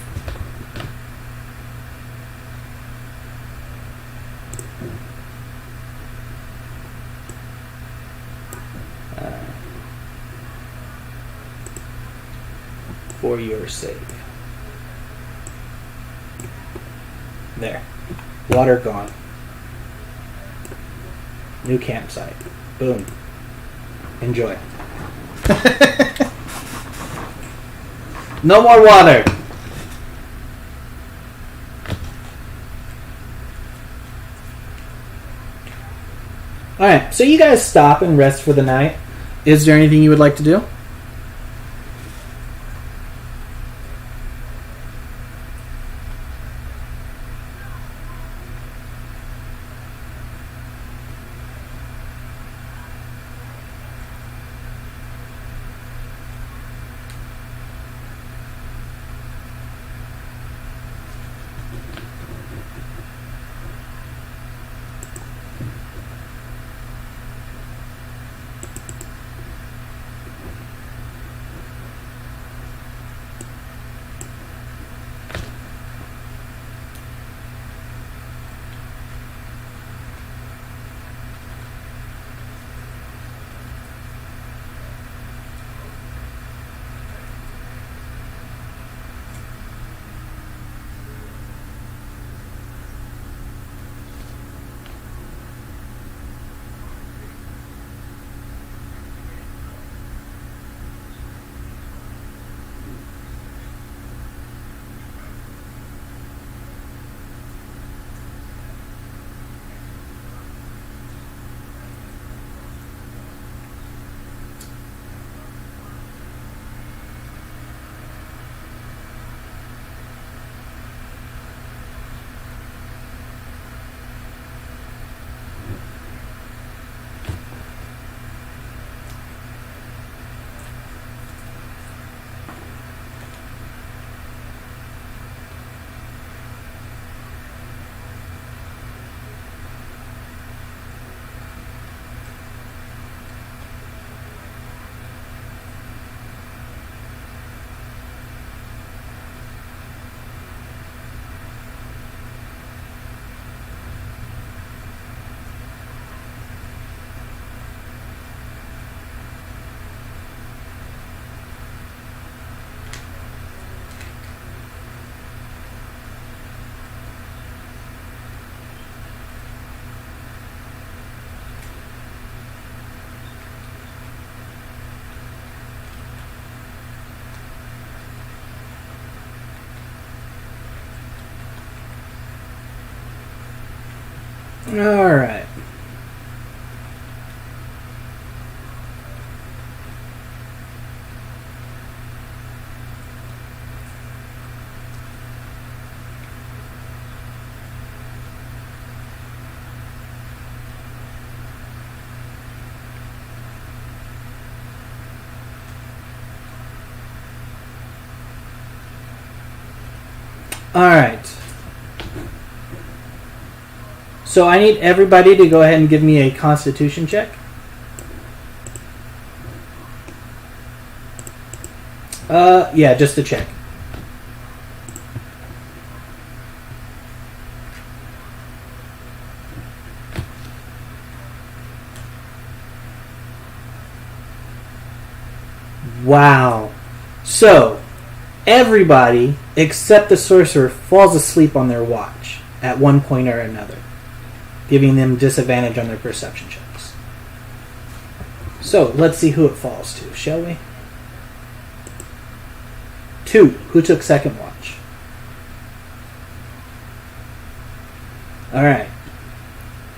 For your sake. There. Water gone. New campsite. Boom. Enjoy. No more water. Alright, so you guys stop and rest for the night. Is there anything you would like to do? Alright. Alright. So I need everybody to go ahead and give me a constitution check. Yeah, just a check. Wow. So, everybody except the sorcerer falls asleep on their watch at one point or another, giving them disadvantage on their perception checks. So, let's see who it falls to, shall we? 2. Who took second watch? Alright.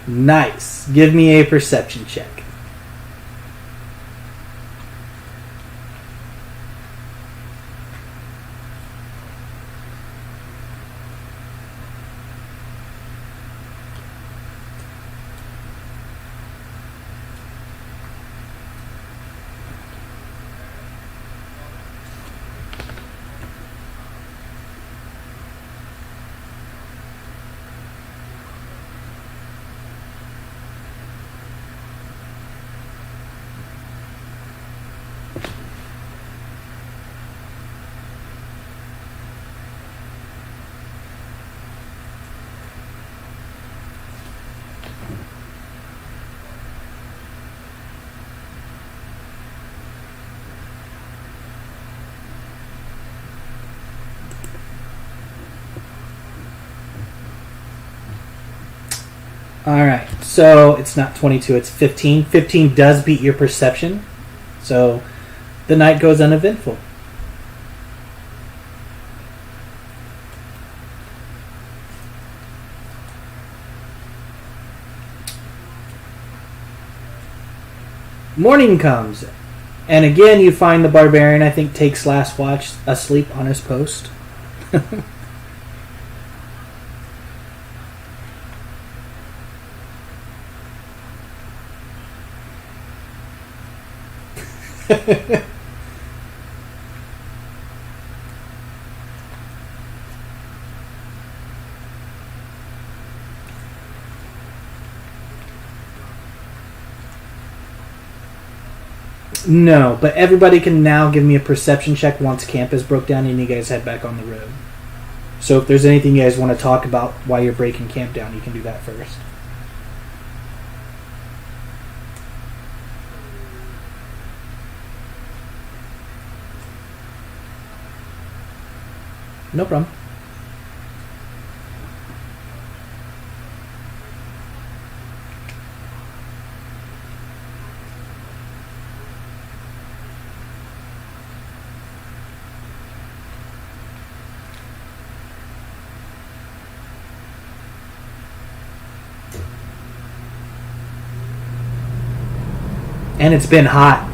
Nice. Give me a perception check. Alright, so it's not 22, it's 15. 15 does beat your perception, so the night goes uneventful. Morning comes, and again you find the barbarian, I think, takes last watch asleep on his post. No, but everybody can now give me a perception check once camp is broke down and you guys head back on the road. So if there's anything you guys want to talk about while you're breaking camp down, you can do that first. No problem. And it's been hot.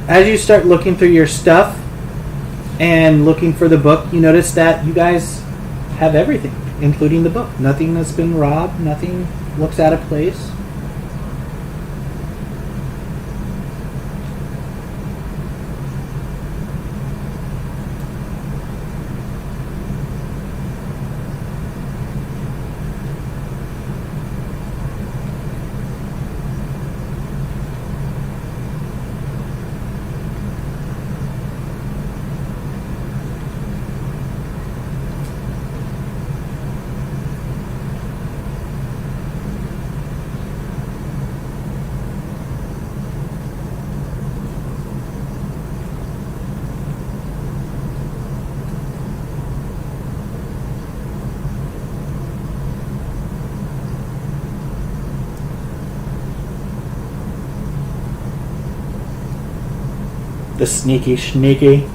As you start looking through your stuff and looking for the book, you notice that you guys have everything, including the book. Nothing has been robbed, nothing looks out of place. The sneaky.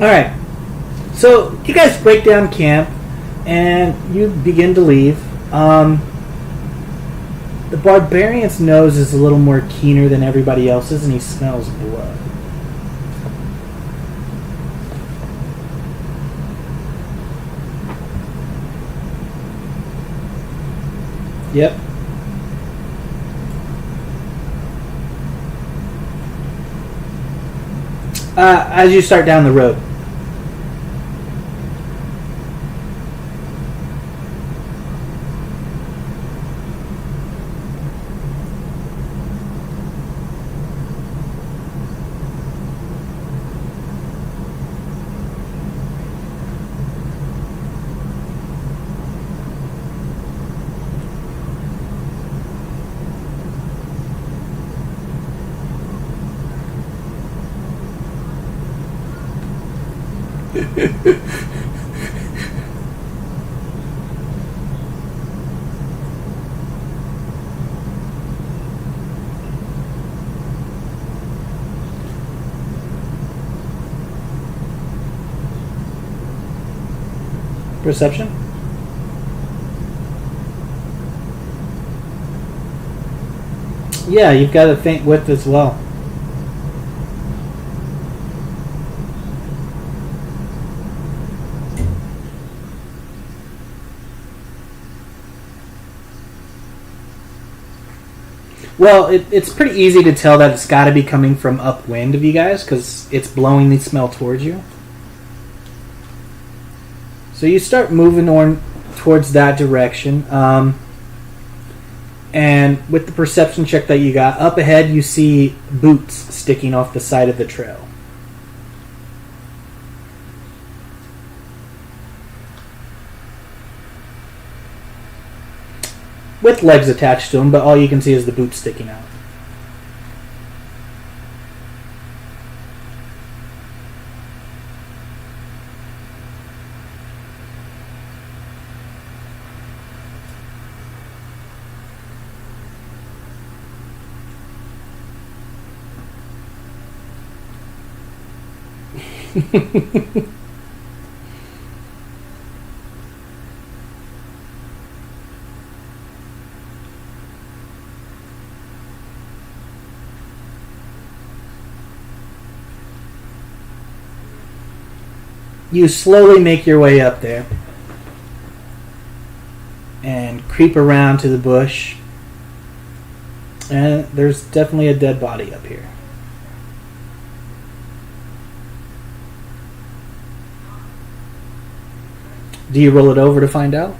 Alright. So, you guys break down camp and you begin to leave. The barbarian's nose is a little more keener than everybody else's and he smells blood. Yep. As you start down the road. Perception? Yeah, you've got a faint width as well. Well, it's pretty easy to tell that it's got to be coming from upwind of you guys because it's blowing the smell towards you. So you start moving on towards that direction. And with the perception check that you got, up ahead you see boots sticking off the side of the trail. With legs attached to them, but all you can see is the boots sticking out. You slowly make your way up there and creep around to the bush, and there's definitely a dead body up here. Do you roll it over to find out?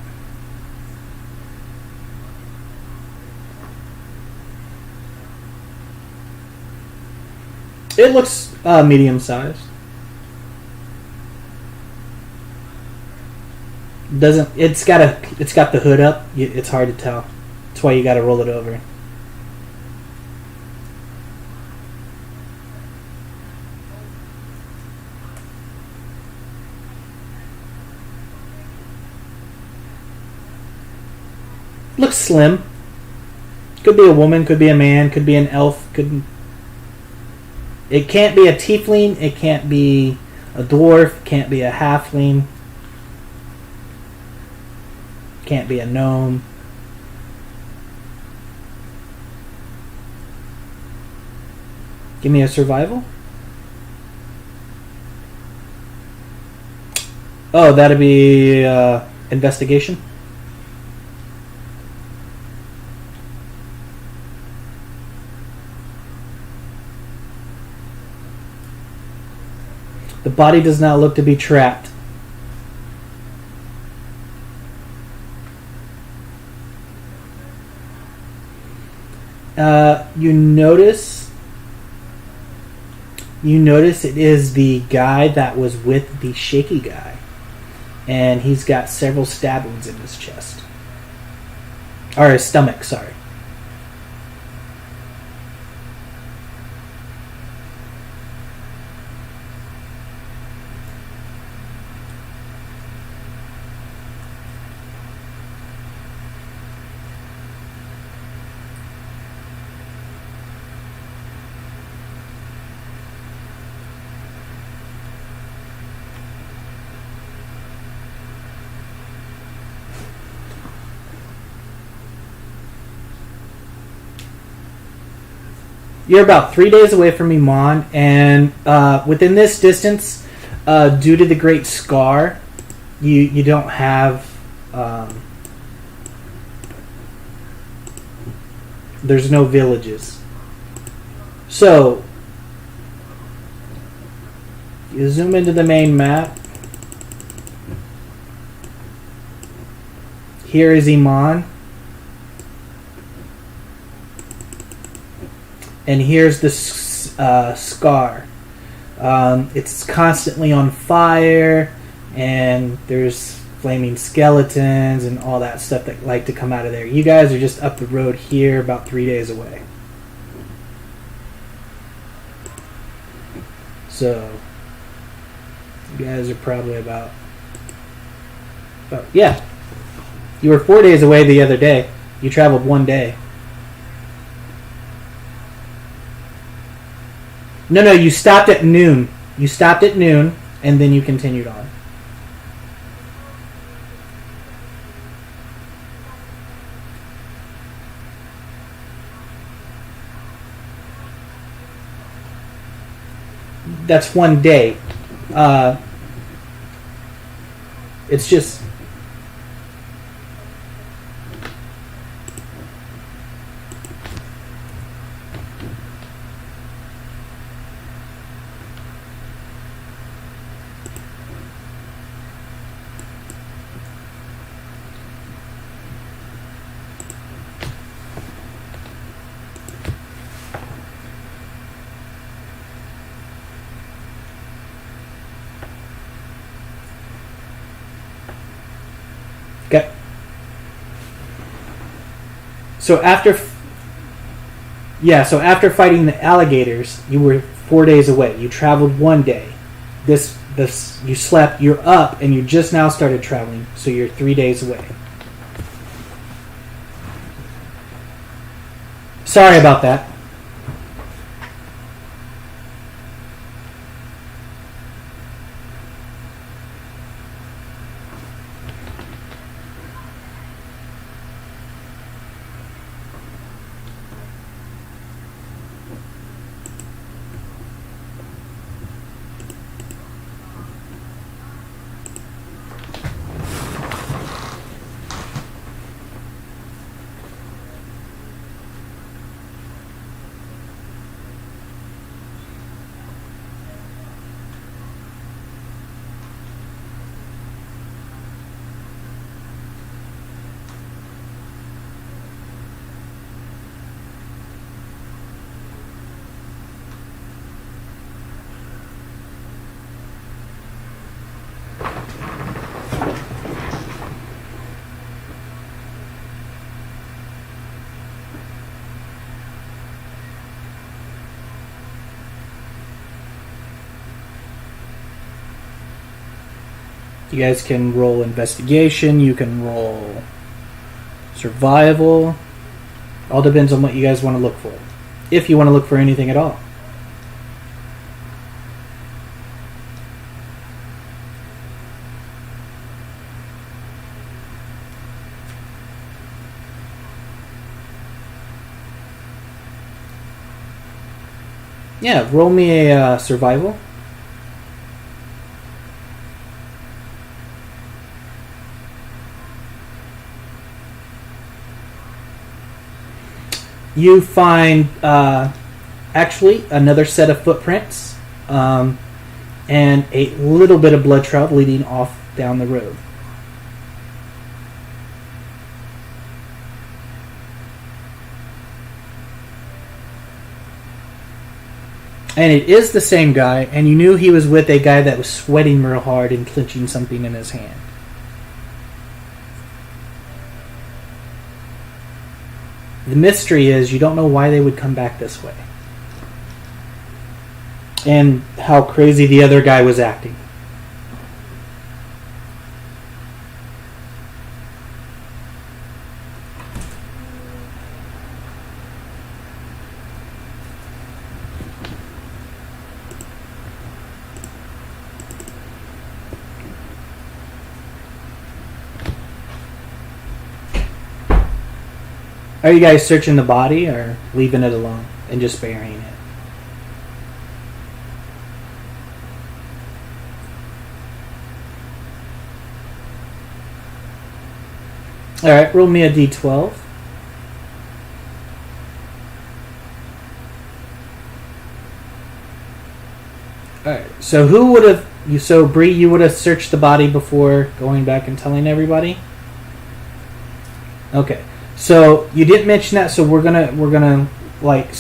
It looks medium-sized. It's got the hood up. It's hard to tell. That's why you got to roll it over. Looks slim. Could be a woman, could be a man, could be an elf, could. It can't be a tiefling, it can't be a dwarf, can't be a halfling, can't be a gnome. Give me a survival. Oh, that'd be investigation. The body does not look to be trapped. You notice it is the guy that was with the shaky guy, and he's got several stab wounds in his chest, or his stomach. Sorry. You're about 3 days away from Iman, and within this distance, due to the Great Scar, you don't have. There's no villages. So, you zoom into the main map. Here is Iman. And here's the scar. It's constantly on fire, and there's flaming skeletons and all that stuff that like to come out of there. You guys are just up the road here, about 3 days away. So, you guys are probably about yeah. You were 4 days away the other day. You traveled 1 day. No, you stopped at noon. You stopped at noon, and then you continued on. That's 1 day. It's just... Okay. So after fighting the alligators, you were 4 days away. You traveled 1 day. This you slept. You're up, and you just now started traveling. So you're 3 days away. Sorry about that. You guys can roll investigation. You can roll survival. All depends on what you guys want to look for. If you want to look for anything at all. Yeah, roll me a survival. You find actually another set of footprints and a little bit of blood trail leading off down the road. And it is the same guy, and you knew he was with a guy that was sweating real hard and clenching something in his hand. The mystery is you don't know why they would come back this way. And how crazy the other guy was acting. Are you guys searching the body or leaving it alone and just burying it? Alright, roll me a d12. Alright, so who would have... So, Bree, you would have searched the body before going back and telling everybody? Okay. So you didn't mention that, so we're gonna like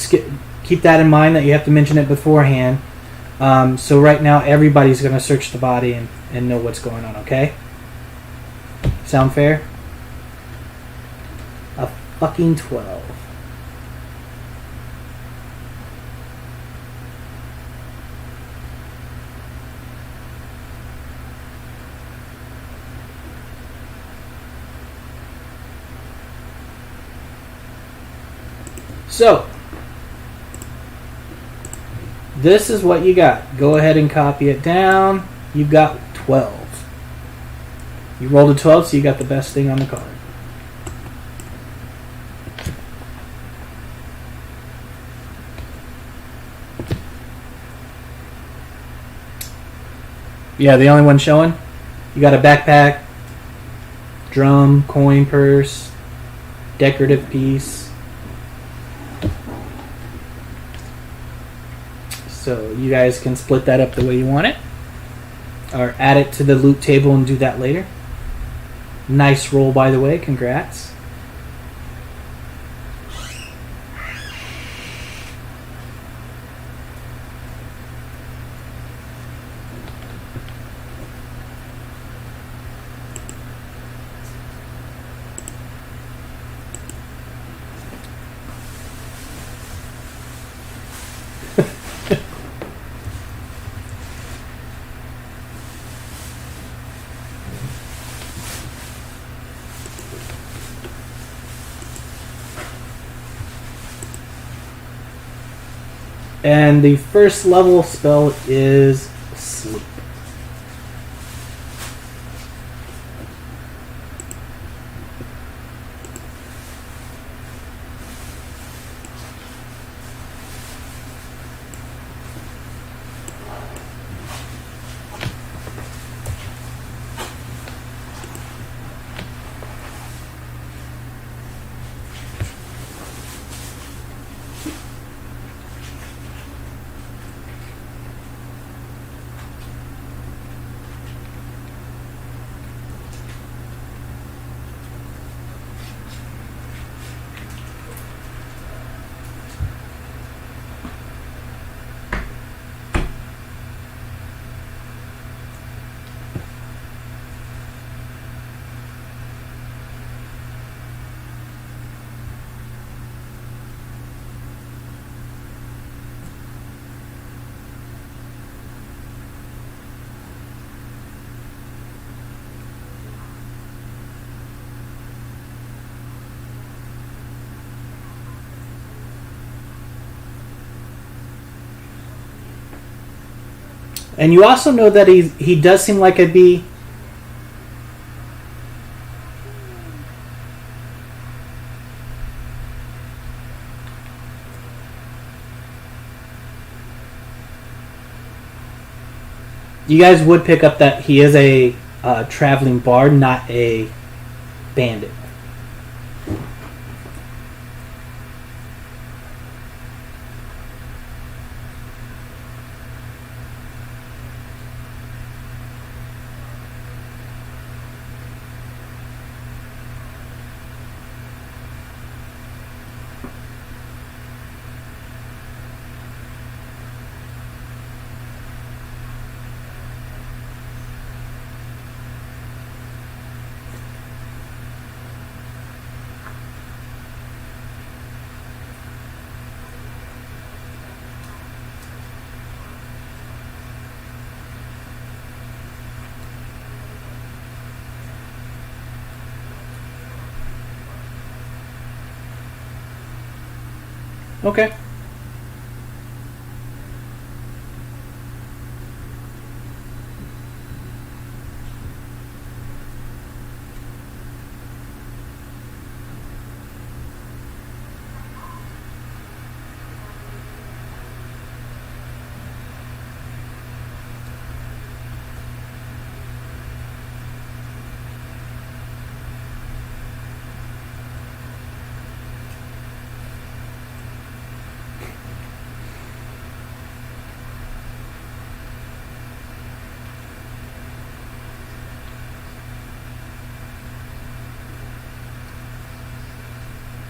keep that in mind that you have to mention it beforehand. So right now everybody's gonna search the body and know what's going on. Okay? Sound fair? A fucking 12. So, this is what you got. Go ahead and copy it down. You've got 12. You rolled a 12, so you got the best thing on the card. Yeah, the only one showing. You got a backpack, drum, coin purse, decorative piece. So you guys can split that up the way you want it. Or add it to the loot table and do that later. Nice roll, by the way. Congrats. And the first level spell is Sleep. And you also know that he does seem like a bee. You guys would pick up that he is a traveling bard, not a bandit. Okay.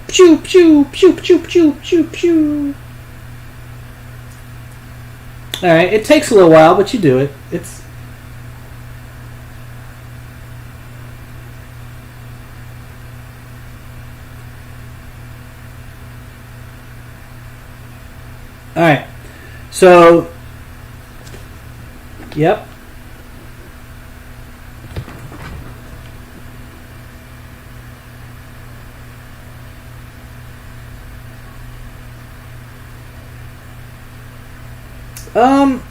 Pew pew pew pew pew pew pew. All right, it takes a little while, but you do it. It's all right. So, yep.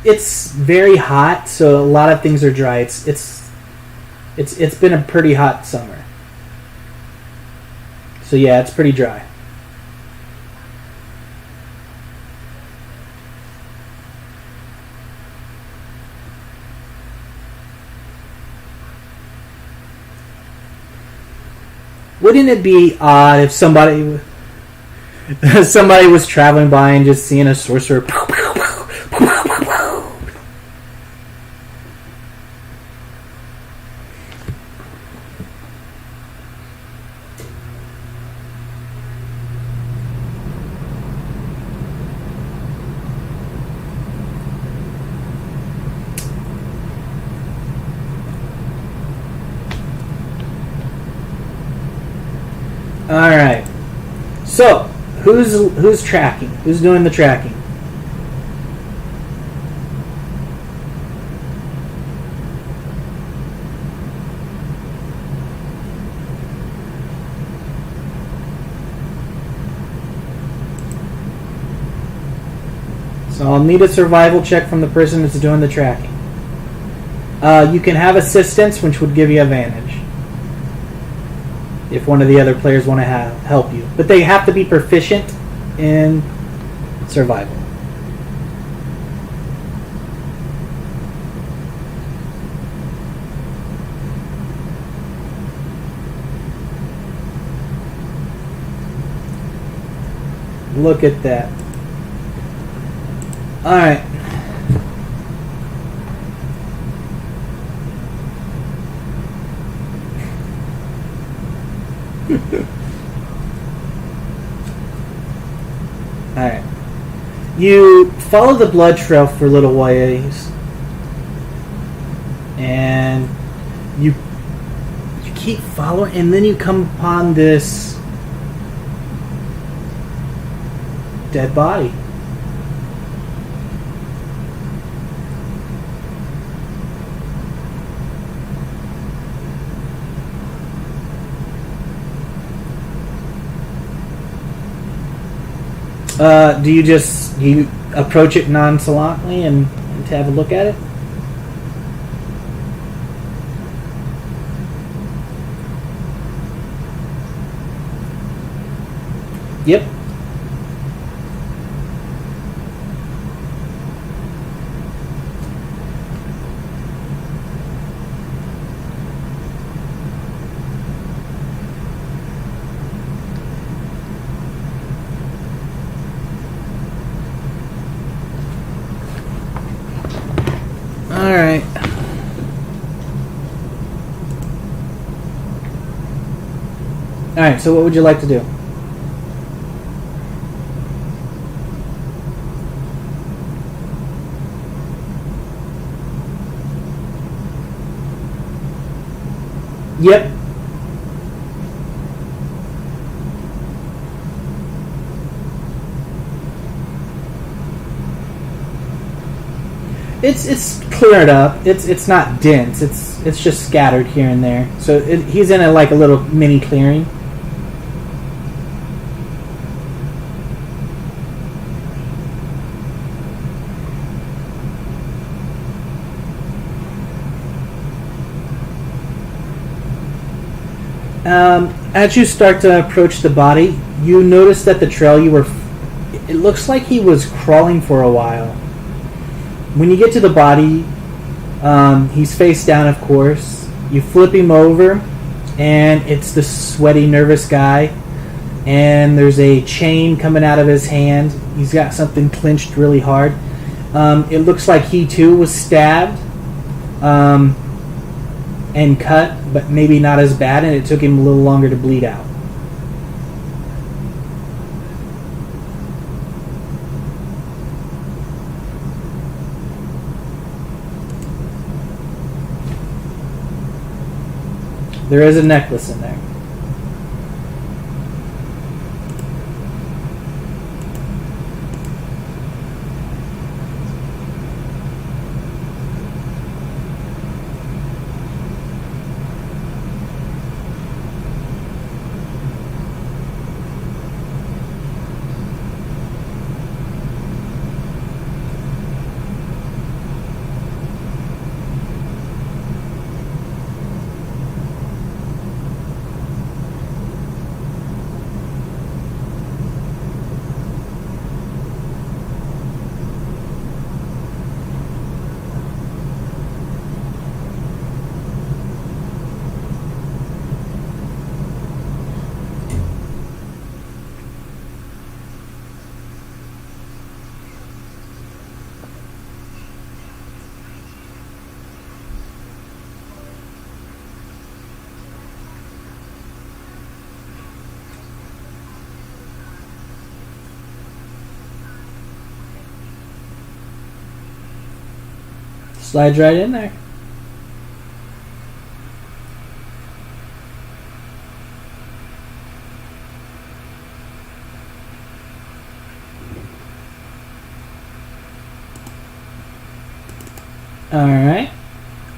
It's very hot, so a lot of things are dry. It's been a pretty hot summer. So yeah, it's pretty dry. Wouldn't it be odd if somebody was traveling by and just seeing a sorcerer? All right. So, who's tracking? Who's doing the tracking? So I'll need a survival check from the person that's doing the tracking. You can have assistance, which would give you advantage if one of the other players want to help you. But they have to be proficient in survival. Look at that. Alright. Alright. You follow the blood trail for a little ways. And you keep following, and then you come upon this dead body. Do you approach it nonchalantly and to have a look at it? Yep. All right. All right. So, what would you like to do? Yep. It's cleared up. It's not dense. It's just scattered here and there. So he's in like a little mini clearing. As you start to approach the body, you notice that the trail you were. It looks like he was crawling for a while. When you get to the body, he's face down, of course. You flip him over, and it's the sweaty, nervous guy. And there's a chain coming out of his hand. He's got something clenched really hard. It looks like he too was stabbed and cut, but maybe not as bad, and it took him a little longer to bleed out. There is a necklace in there. Slides right in there. Alright.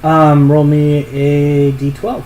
Roll me a d12.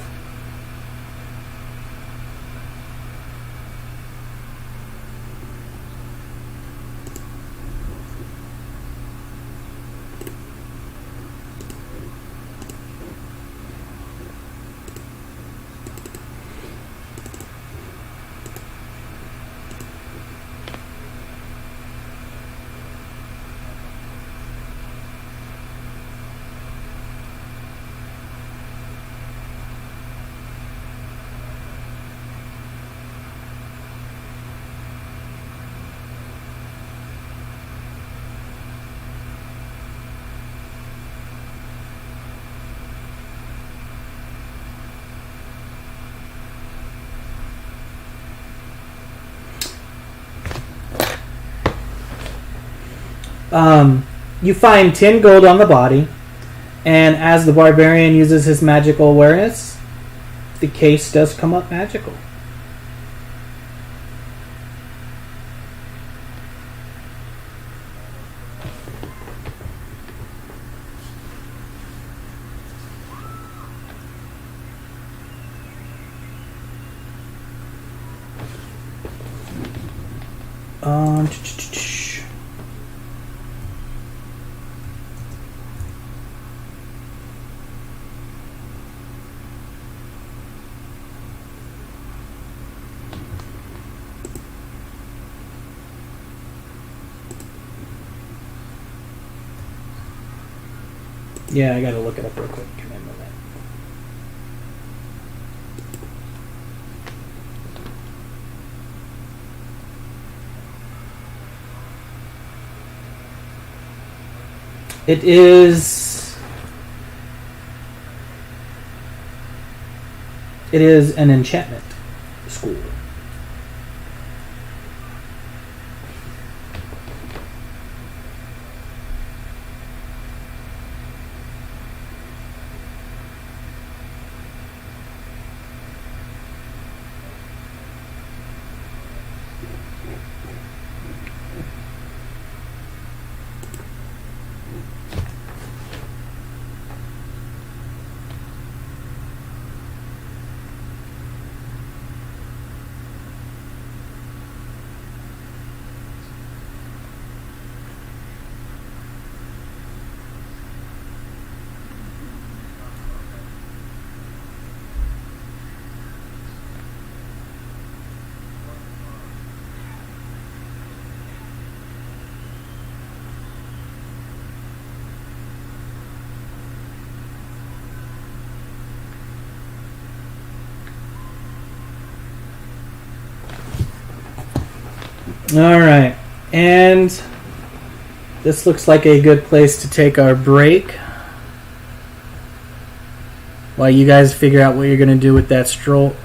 You find 10 gold on the body, and as the barbarian uses his magical awareness, the case does come up magical. Um, Yeah, I gotta look it up real quick. Give me a moment. It is. It is an enchantment school. All right, and this looks like a good place to take our break while you guys figure out what you're going to do with that scroll